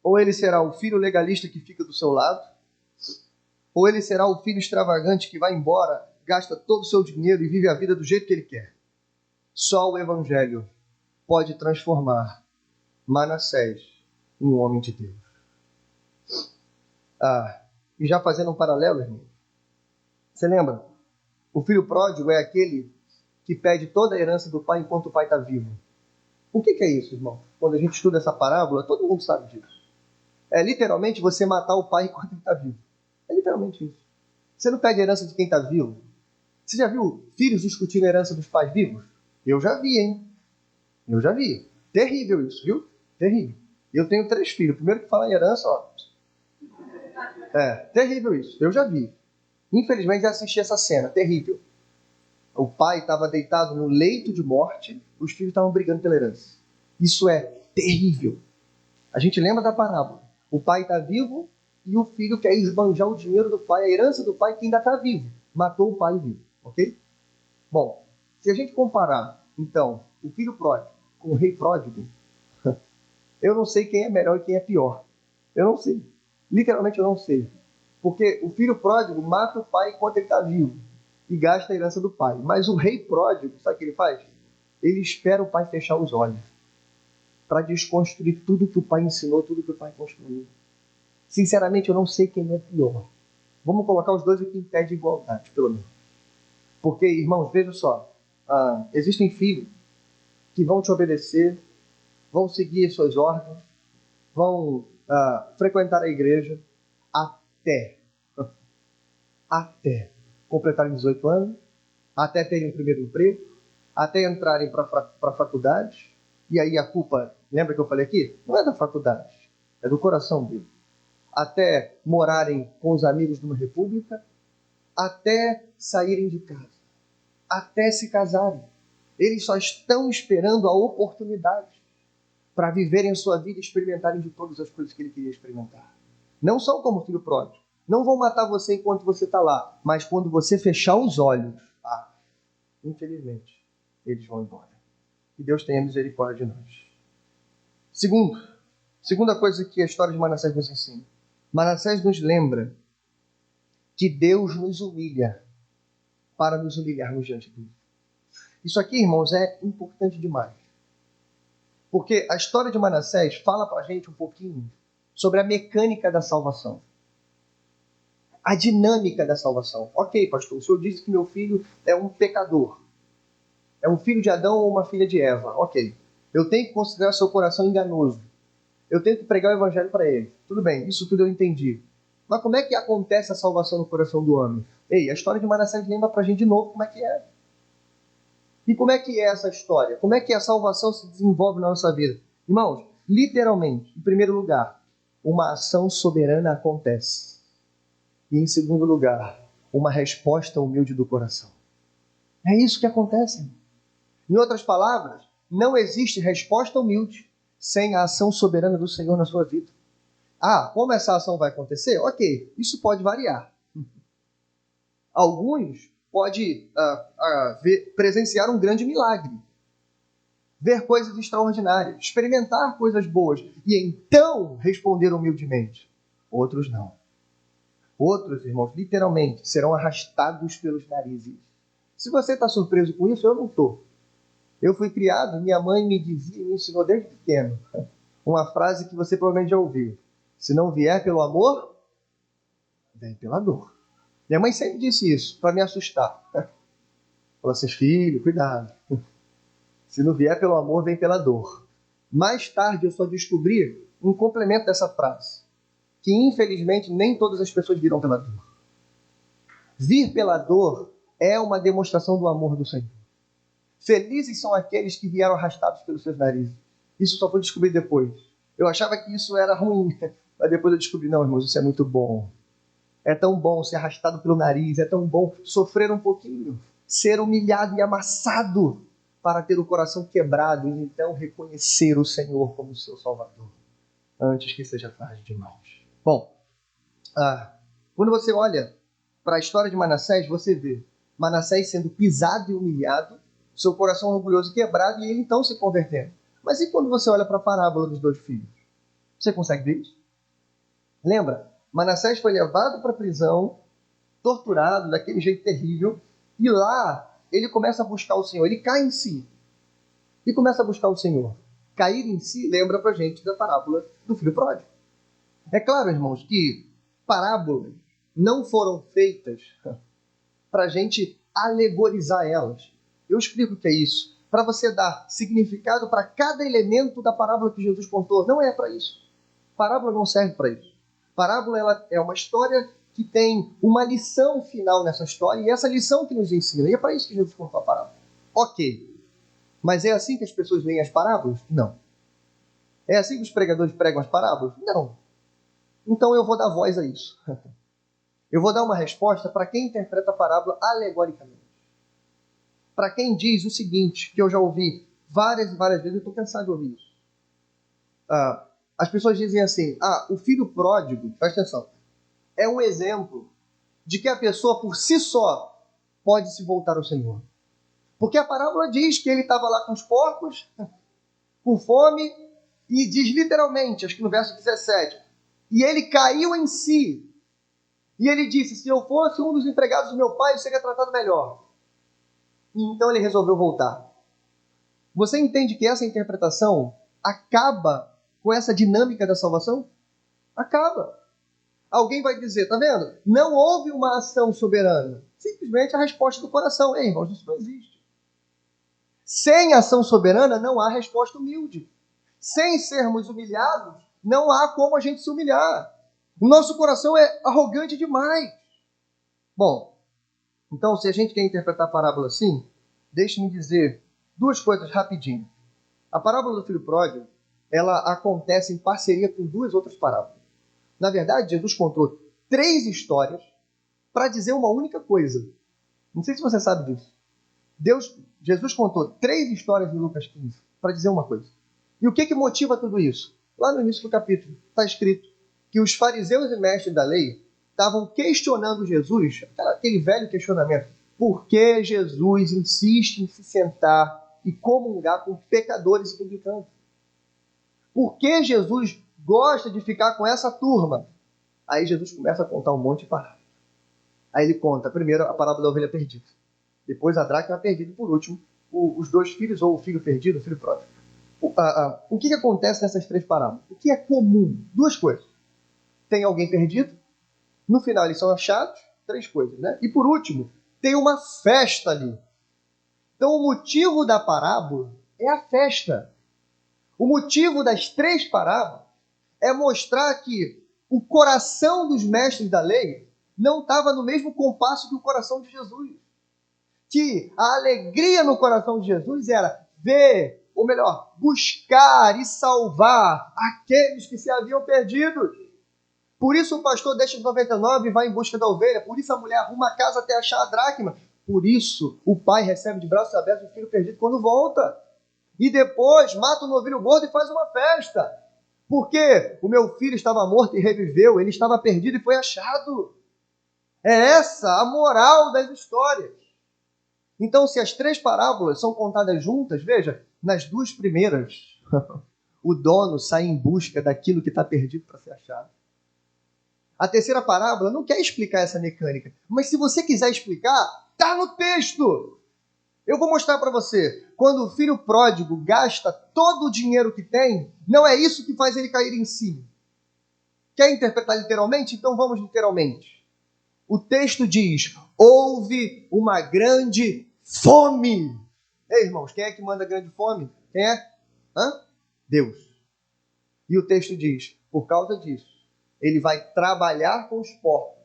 Ou ele será o filho legalista que fica do seu lado, ou ele será o filho extravagante que vai embora, gasta todo o seu dinheiro e vive a vida do jeito que ele quer. Só o evangelho pode transformar Manassés em um homem de Deus. E já fazendo um paralelo, irmão, você lembra? O filho pródigo é aquele que pede toda a herança do pai enquanto o pai está vivo. O que é isso, irmão? Quando a gente estuda essa parábola, todo mundo sabe disso. É literalmente você matar o pai enquanto ele está vivo. É literalmente isso. Você não pede a herança de quem está vivo. Você já viu filhos discutindo a herança dos pais vivos? Eu já vi, hein? Eu já vi. Terrível isso, viu? Terrível. Eu tenho 3 filhos. O primeiro que fala em herança, ó. Terrível isso. Eu já vi. Infelizmente já assisti essa cena. Terrível. O pai estava deitado no leito de morte, os filhos estavam brigando pela herança. Isso é terrível. A gente lembra da parábola. O pai está vivo e o filho quer esbanjar o dinheiro do pai, a herança do pai que ainda está vivo. Matou o pai vivo, ok? Bom, se a gente comparar, então, o filho pródigo com o rei pródigo, eu não sei quem é melhor e quem é pior. Eu não sei. Literalmente eu não sei. Porque o filho pródigo mata o pai enquanto ele está vivo e gasta a herança do pai. Mas o rei pródigo, sabe o que ele faz? Ele espera o pai fechar os olhos para desconstruir tudo que o pai ensinou, tudo que o pai construiu. Sinceramente, eu não sei quem é pior. Vamos colocar os dois aqui em pé de igualdade, pelo menos. Porque, irmãos, veja só. Existem filhos que vão te obedecer, vão seguir suas ordens, vão frequentar a igreja até completarem 18 anos, até terem o primeiro emprego, até entrarem para a faculdade. E aí a culpa, lembra que eu falei aqui? Não é da faculdade, é do coração dele. Até morarem com os amigos numa república, até saírem de casa, até se casarem. Eles só estão esperando a oportunidade para viverem a sua vida e experimentarem de todas as coisas que ele queria experimentar. Não são como o filho pródigo. Não vão matar você enquanto você está lá, mas quando você fechar os olhos, infelizmente, eles vão embora. Que Deus tenha misericórdia de nós. Segunda coisa que a história de Manassés nos ensina. Manassés nos lembra que Deus nos humilha para nos humilharmos diante dele. Isso aqui, irmãos, é importante demais. Porque a história de Manassés fala para a gente um pouquinho sobre a mecânica da salvação. A dinâmica da salvação. Ok, pastor, o senhor disse que meu filho é um pecador. É um filho de Adão ou uma filha de Eva. Ok. Eu tenho que considerar seu coração enganoso. Eu tenho que pregar o evangelho para ele. Tudo bem, isso tudo eu entendi. Mas como é que acontece a salvação no coração do homem? Ei, a história de Manassés lembra para a gente de novo como é que é. E como é que é essa história? Como é que a salvação se desenvolve na nossa vida? Irmãos, literalmente, em primeiro lugar, uma ação soberana acontece. E, em segundo lugar, uma resposta humilde do coração. É isso que acontece. Em outras palavras, não existe resposta humilde sem a ação soberana do Senhor na sua vida. Como essa ação vai acontecer? Ok, isso pode variar. Alguns podem presenciar um grande milagre, ver coisas extraordinárias, experimentar coisas boas e então responder humildemente. Outros não. Outros, irmãos, literalmente serão arrastados pelos narizes. Se você está surpreso com isso, eu não estou. Eu fui criado, minha mãe me dizia, me ensinou desde pequeno, uma frase que você provavelmente já ouviu. Se não vier pelo amor, vem pela dor. Minha mãe sempre disse isso, para me assustar. Falou assim, filho, cuidado. Se não vier pelo amor, vem pela dor. Mais tarde eu só descobri um complemento dessa frase, que infelizmente nem todas as pessoas viram pela dor. Vir pela dor é uma demonstração do amor do Senhor. Felizes são aqueles que vieram arrastados pelos seus narizes. Isso só fui descobrir depois. Eu achava que isso era ruim, mas depois eu descobri, não, irmãos, isso é muito bom. É tão bom ser arrastado pelo nariz, é tão bom sofrer um pouquinho, ser humilhado e amassado para ter o coração quebrado e então reconhecer o Senhor como seu Salvador, antes que seja tarde demais. Bom, quando você olha para a história de Manassés, você vê Manassés sendo pisado e humilhado, seu coração orgulhoso e quebrado, e ele então se convertendo. Mas e quando você olha para a parábola dos 2 filhos? Você consegue ver isso? Lembra? Manassés foi levado para a prisão, torturado daquele jeito terrível, e lá ele começa a buscar o Senhor. Ele cai em si e começa a buscar o Senhor. Cair em si lembra para a gente da parábola do filho pródigo. É claro, irmãos, que parábolas não foram feitas para a gente alegorizar elas. Eu explico o que é isso. Para você dar significado para cada elemento da parábola que Jesus contou. Não é para isso. Parábola não serve para isso. Parábola ela é uma história que tem uma lição final nessa história, e essa lição que nos ensina. E é para isso que Jesus contou a parábola. Ok. Mas é assim que as pessoas leem as parábolas? Não. É assim que os pregadores pregam as parábolas? Não. Então eu vou dar voz a isso. Eu vou dar uma resposta para quem interpreta a parábola alegoricamente. Para quem diz o seguinte, que eu já ouvi várias e várias vezes, eu estou cansado de ouvir isso. As pessoas dizem assim, o filho pródigo, presta atenção, é um exemplo de que a pessoa por si só pode se voltar ao Senhor. Porque a parábola diz que ele estava lá com os porcos, com fome, e diz literalmente, acho que no verso 17, e ele caiu em si. E ele disse, se eu fosse um dos empregados do meu pai, eu seria tratado melhor. E então ele resolveu voltar. Você entende que essa interpretação acaba com essa dinâmica da salvação? Acaba. Alguém vai dizer, tá vendo? Não houve uma ação soberana. Simplesmente a resposta do coração. Ei, irmãos, isso não existe. Sem ação soberana não há resposta humilde. Sem sermos humilhados, não há como a gente se humilhar. O nosso coração é arrogante demais. Bom, então se a gente quer interpretar a parábola assim, deixe-me dizer 2 coisas rapidinho. A parábola do filho pródigo, ela acontece em parceria com 2 outras parábolas. Na verdade, Jesus contou 3 histórias para dizer uma única coisa. Não sei se você sabe disso. Jesus contou 3 histórias em Lucas 15 para dizer uma coisa. E o que motiva tudo isso? Lá no início do capítulo está escrito que os fariseus e mestres da lei estavam questionando Jesus, aquele velho questionamento. Por que Jesus insiste em se sentar e comungar com pecadores e publicanos? Por que Jesus gosta de ficar com essa turma? Aí Jesus começa a contar um monte de parábolas. Aí ele conta, primeiro, a parábola da ovelha perdida. Depois a dracma perdida. E por último, os 2 filhos, ou o filho perdido, o filho pródigo. O que acontece nessas 3 parábolas? O que é comum? 2 coisas. Tem alguém perdido. No final eles são achados. 3 coisas, né? E por último, tem uma festa ali. Então o motivo da parábola é a festa. O motivo das 3 parábolas é mostrar que o coração dos mestres da lei não estava no mesmo compasso que o coração de Jesus. Que a alegria no coração de Jesus era ver, ou melhor, buscar e salvar aqueles que se haviam perdido. Por isso o pastor deixa os 99 e vai em busca da ovelha. Por isso a mulher arruma a casa até achar a dracma. Por isso o pai recebe de braços abertos o filho perdido quando volta. E depois mata o novilho gordo e faz uma festa. Porque o meu filho estava morto e reviveu. Ele estava perdido e foi achado. É essa a moral das histórias. Então, se as 3 parábolas são contadas juntas, veja, nas 2 primeiras, o dono sai em busca daquilo que está perdido para ser achado. A terceira parábola não quer explicar essa mecânica, mas se você quiser explicar, está no texto. Eu vou mostrar para você. Quando o filho pródigo gasta todo o dinheiro que tem, não é isso que faz ele cair em si. Quer interpretar literalmente? Então vamos literalmente. O texto diz: houve uma grande fome. Ei, irmãos, quem é que manda grande fome? Quem é? Deus. E o texto diz: por causa disso, ele vai trabalhar com os porcos.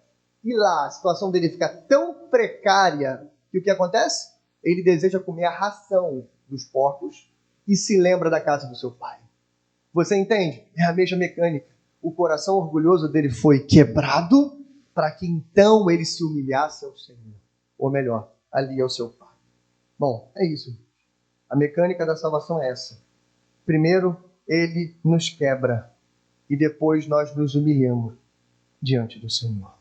E lá a situação dele fica tão precária que o que acontece? Ele deseja comer a ração dos porcos e se lembra da casa do seu pai. Você entende? É a mesma mecânica. O coração orgulhoso dele foi quebrado para que então ele se humilhasse ao Senhor. Ou melhor, ali ao seu pai. Bom, é isso. A mecânica da salvação é essa. Primeiro, ele nos quebra. E depois nós nos humilhamos diante do Senhor.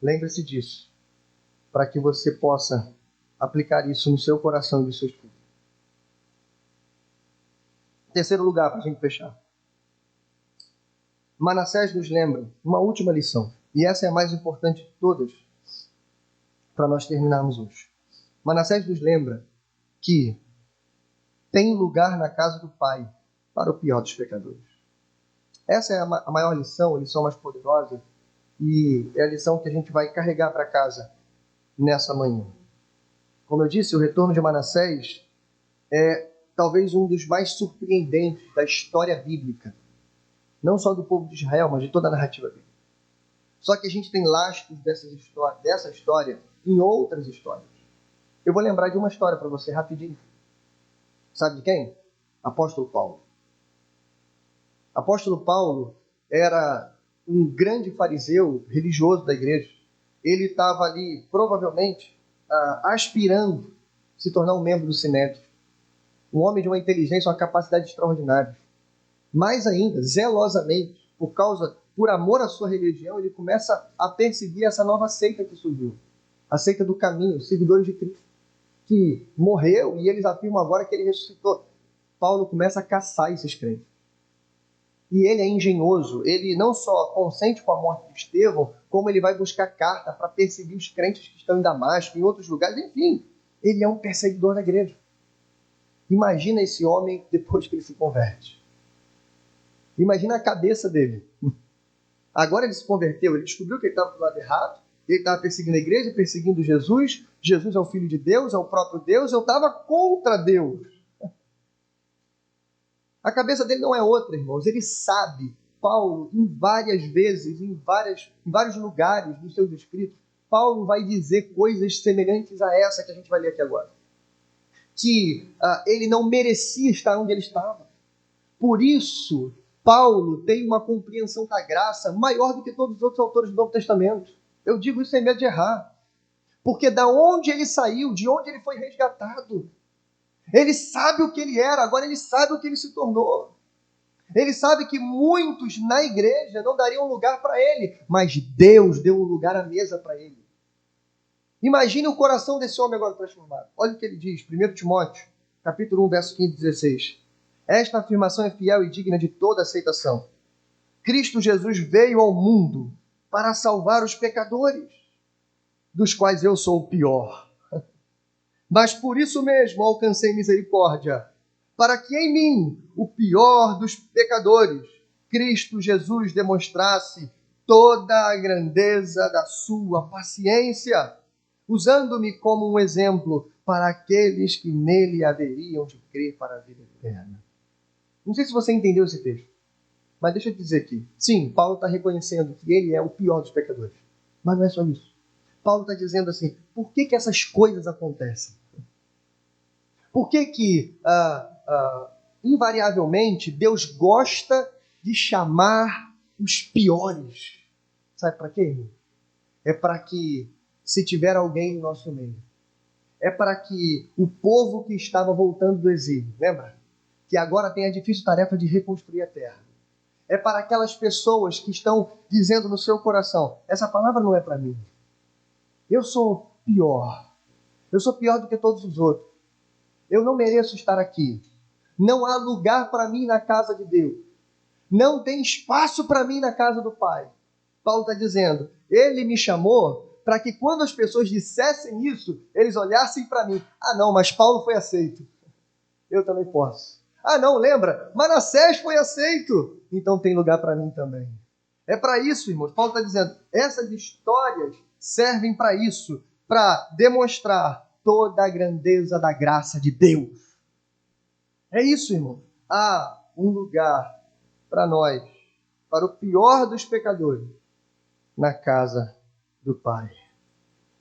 Lembre-se disso, para que você possa aplicar isso no seu coração e no seu espírito. Terceiro lugar, para a gente fechar. Manassés nos lembra uma última lição, e essa é a mais importante de todas, para nós terminarmos hoje. Manassés nos lembra que tem lugar na casa do Pai para o pior dos pecadores. Essa é a maior lição, a lição mais poderosa, e é a lição que a gente vai carregar para casa nessa manhã. Como eu disse, o retorno de Manassés é talvez um dos mais surpreendentes da história bíblica. Não só do povo de Israel, mas de toda a narrativa bíblica. Só que a gente tem lastros dessa história em outras histórias. Eu vou lembrar de uma história para você rapidinho. Sabe de quem? Apóstolo Paulo. Apóstolo Paulo era um grande fariseu religioso da igreja. Ele estava ali, provavelmente, aspirando a se tornar um membro do Sinédrio. Um homem de uma inteligência, uma capacidade extraordinária. Mais ainda, zelosamente, por amor à sua religião, ele começa a perseguir essa nova seita que surgiu. A seita do caminho, os seguidores de Cristo, que morreu e eles afirmam agora que ele ressuscitou. Paulo começa a caçar esses crentes. E ele é engenhoso, ele não só consente com a morte de Estevão, como ele vai buscar carta para perseguir os crentes que estão em Damasco, em outros lugares, enfim. Ele é um perseguidor da igreja. Imagina esse homem depois que ele se converte. Imagina a cabeça dele. Agora ele se converteu, ele descobriu que ele estava do lado errado, ele estava perseguindo a igreja, perseguindo Jesus. Jesus é o Filho de Deus, é o próprio Deus, eu estava contra Deus. A cabeça dele não é outra, irmãos. Ele sabe, Paulo, em várias vezes, em vários lugares dos seus escritos, Paulo vai dizer coisas semelhantes a essa que a gente vai ler aqui agora. Que ele não merecia estar onde ele estava. Por isso, Paulo tem uma compreensão da graça maior do que todos os outros autores do Novo Testamento. Eu digo isso sem medo de errar. Porque da onde ele saiu, de onde ele foi resgatado, ele sabe o que ele era, agora ele sabe o que ele se tornou. Ele sabe que muitos na igreja não dariam lugar para ele, mas Deus deu um lugar à mesa para ele. Imagine o coração desse homem agora transformado. Olha o que ele diz, 1 Timóteo, capítulo 1, verso 15 e 16. Esta afirmação é fiel e digna de toda aceitação. Cristo Jesus veio ao mundo para salvar os pecadores, dos quais eu sou o pior. Mas por isso mesmo alcancei misericórdia, para que em mim, o pior dos pecadores, Cristo Jesus demonstrasse toda a grandeza da sua paciência, usando-me como um exemplo para aqueles que nele haveriam de crer para a vida eterna. Não sei se você entendeu esse texto, mas deixa eu dizer aqui. Sim, Paulo está reconhecendo que ele é o pior dos pecadores. Mas não é só isso. Paulo está dizendo assim, por que essas coisas acontecem? Por que invariavelmente, Deus gosta de chamar os piores? Sabe para quê, irmão? É para que, se tiver alguém no nosso meio, é para que o povo que estava voltando do exílio, lembra? Que agora tem a difícil tarefa de reconstruir a terra. É para aquelas pessoas que estão dizendo no seu coração: essa palavra não é para mim. Eu sou pior. Eu sou pior do que todos os outros. Eu não mereço estar aqui. Não há lugar para mim na casa de Deus. Não tem espaço para mim na casa do Pai. Paulo está dizendo: Ele me chamou para que quando as pessoas dissessem isso, eles olhassem para mim. Ah, não, mas Paulo foi aceito. Eu também posso. Ah, não, lembra? Manassés foi aceito. Então tem lugar para mim também. É para isso, irmãos. Paulo está dizendo, essas histórias servem para isso, para demonstrar toda a grandeza da graça de Deus. É isso, irmão. Há um lugar para nós, para o pior dos pecadores, na casa do Pai.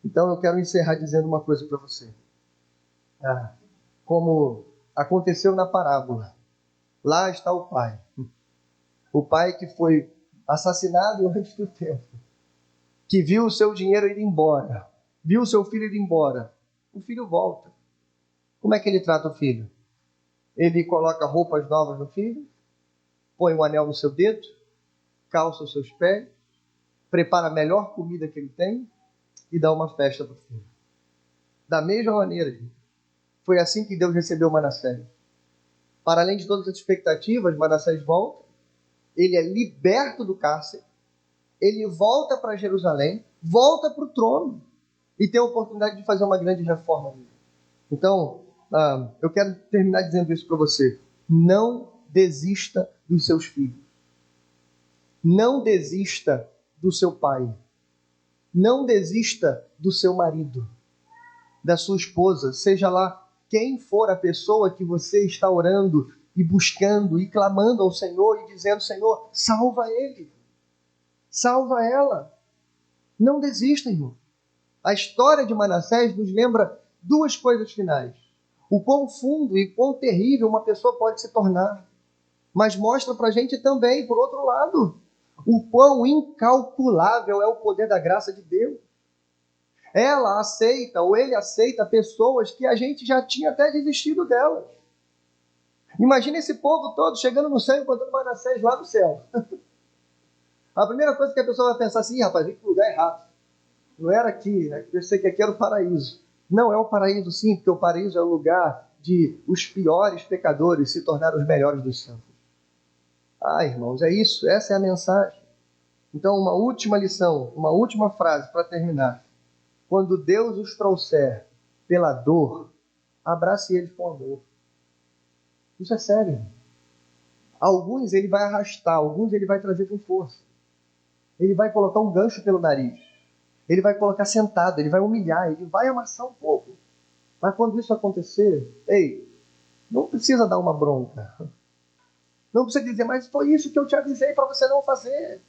Então eu quero encerrar dizendo uma coisa para você. Como aconteceu na parábola. Lá está o pai. O pai que foi assassinado antes do tempo. Que viu o seu dinheiro ir embora. Viu o seu filho ir embora. O filho volta. Como é que ele trata o filho? Ele coloca roupas novas no filho, põe um anel no seu dedo, calça os seus pés, prepara a melhor comida que ele tem e dá uma festa para o filho. Da mesma maneira, foi assim que Deus recebeu Manassés. Para além de todas as expectativas, Manassés volta, ele é liberto do cárcere, ele volta para Jerusalém, volta para o trono e tem a oportunidade de fazer uma grande reforma. Então, eu quero terminar dizendo isso para você. Não desista dos seus filhos. Não desista do seu pai. Não desista do seu marido, da sua esposa, seja lá quem for a pessoa que você está orando e buscando e clamando ao Senhor e dizendo: Senhor, salva ele, salva ela. Não desista, irmão. A história de Manassés nos lembra duas coisas finais. O quão fundo e quão terrível uma pessoa pode se tornar. Mas mostra para a gente também, por outro lado, o quão incalculável é o poder da graça de Deus. Ela aceita, ou ele aceita, pessoas que a gente já tinha até desistido delas. Imagina esse povo todo chegando no céu, encontrando Manassés lá no céu. A primeira coisa que a pessoa vai pensar assim: rapaz, vim para o lugar errado. Não era aqui, né? Eu pensei que aqui era o paraíso. Não é o paraíso, sim, porque o paraíso é o lugar de os piores pecadores se tornarem os melhores dos santos. Irmãos, é isso, essa é a mensagem. Então, uma última lição, uma última frase para terminar. Quando Deus os trouxer pela dor, abrace eles com amor. Isso é sério. Alguns ele vai arrastar, alguns ele vai trazer com força. Ele vai colocar um gancho pelo nariz. Ele vai colocar sentado, ele vai humilhar, ele vai amassar um pouco. Mas quando isso acontecer, não precisa dar uma bronca. Não precisa dizer, mas foi isso que eu te avisei para você não fazer.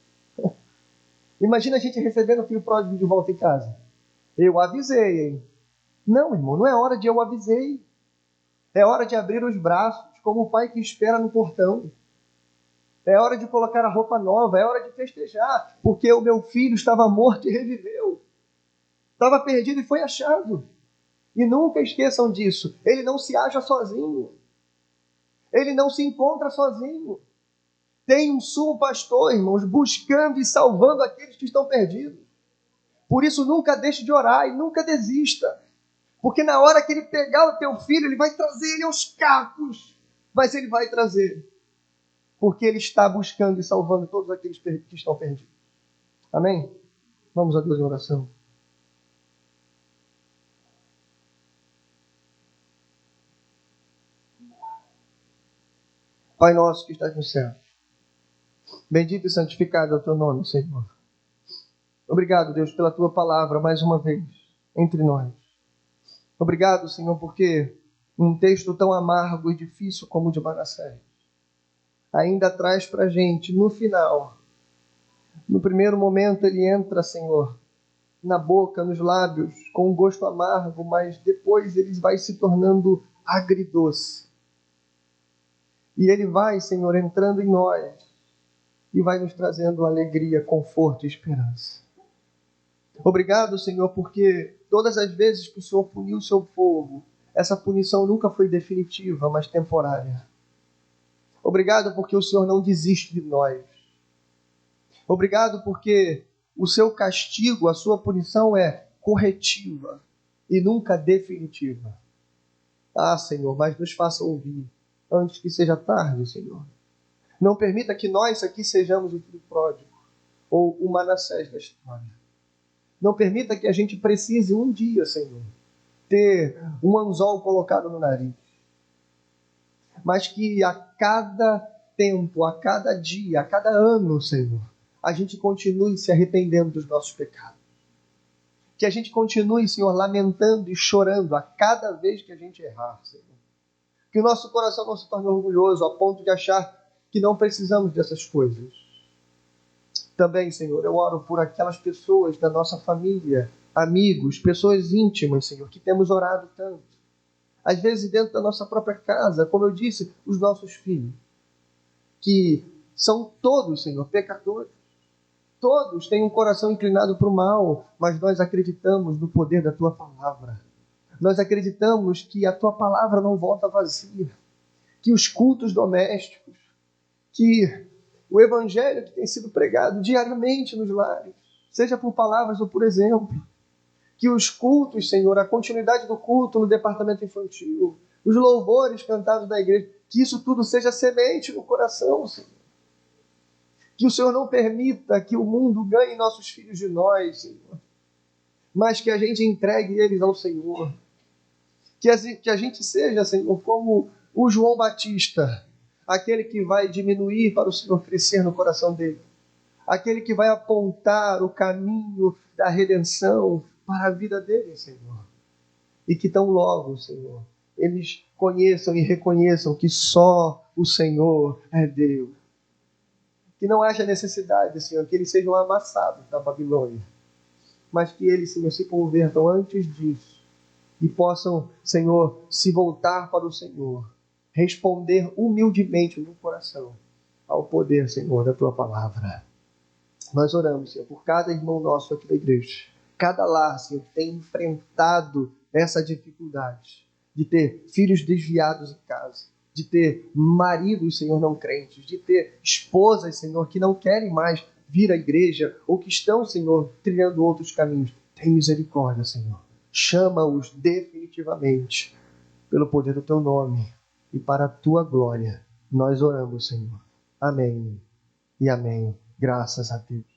Imagina a gente recebendo o filho pródigo de volta em casa. Eu avisei, hein? Não, irmão, não é hora de eu avisei. É hora de abrir os braços, como o pai que espera no portão. É hora de colocar a roupa nova, é hora de festejar, porque o meu filho estava morto e reviveu. Estava perdido e foi achado. E nunca esqueçam disso. Ele não se acha sozinho. Ele não se encontra sozinho. Tem um sumo pastor, irmãos, buscando e salvando aqueles que estão perdidos. Por isso, nunca deixe de orar e nunca desista. Porque na hora que ele pegar o teu filho, ele vai trazer ele aos cacos. Mas ele vai trazer. Porque ele está buscando e salvando todos aqueles que estão perdidos. Amém? Vamos a Deus em oração. Pai nosso que estás no céu, bendito e santificado é o teu nome, Senhor. Obrigado, Deus, pela tua palavra mais uma vez entre nós. Obrigado, Senhor, porque um texto tão amargo e difícil como o de Manassés ainda traz para a gente, no final, no primeiro momento ele entra, Senhor, na boca, nos lábios, com um gosto amargo, mas depois ele vai se tornando agridoce. E ele vai, Senhor, entrando em nós e vai nos trazendo alegria, conforto e esperança. Obrigado, Senhor, porque todas as vezes que o Senhor puniu o seu povo, essa punição nunca foi definitiva, mas temporária. Obrigado porque o Senhor não desiste de nós. Obrigado porque o seu castigo, a sua punição é corretiva e nunca definitiva. Ah, Senhor, mas nos faça ouvir antes que seja tarde, Senhor. Não permita que nós aqui sejamos o filho pródigo ou o Manassés da história. Não permita que a gente precise um dia, Senhor, ter um anzol colocado no nariz. Mas que a cada tempo, a cada dia, a cada ano, Senhor, a gente continue se arrependendo dos nossos pecados. Que a gente continue, Senhor, lamentando e chorando a cada vez que a gente errar, Senhor. Que o nosso coração não se torne orgulhoso a ponto de achar que não precisamos dessas coisas. Também, Senhor, eu oro por aquelas pessoas da nossa família, amigos, pessoas íntimas, Senhor, que temos orado tanto. Às vezes dentro da nossa própria casa, como eu disse, os nossos filhos, que são todos, Senhor, pecadores. Todos têm um coração inclinado para o mal, mas nós acreditamos no poder da Tua palavra. Nós acreditamos que a Tua palavra não volta vazia, que os cultos domésticos, que o evangelho que tem sido pregado diariamente nos lares, seja por palavras ou por exemplo, que os cultos, Senhor, a continuidade do culto no departamento infantil, os louvores cantados na igreja, que isso tudo seja semente no coração, Senhor. Que o Senhor não permita que o mundo ganhe nossos filhos de nós, Senhor, mas que a gente entregue eles ao Senhor. Que a gente seja, Senhor, como o João Batista, aquele que vai diminuir para o Senhor crescer no coração dele. Aquele que vai apontar o caminho da redenção para a vida dele, Senhor. E que tão logo, Senhor, eles conheçam e reconheçam que só o Senhor é Deus. Que não haja necessidade, Senhor, que eles sejam amassados da Babilônia, mas que eles, Senhor, se convertam antes disso e possam, Senhor, se voltar para o Senhor, responder humildemente no coração ao poder, Senhor, da Tua palavra. Nós oramos, Senhor, por cada irmão nosso aqui da igreja, cada lar, Senhor, que tem enfrentado essa dificuldade de ter filhos desviados em casa, de ter maridos, Senhor, não crentes, de ter esposas, Senhor, que não querem mais vir à igreja ou que estão, Senhor, trilhando outros caminhos. Tem misericórdia, Senhor. Chama-os definitivamente pelo poder do Teu nome e para a Tua glória. Nós oramos, Senhor. Amém e amém. Graças a Deus.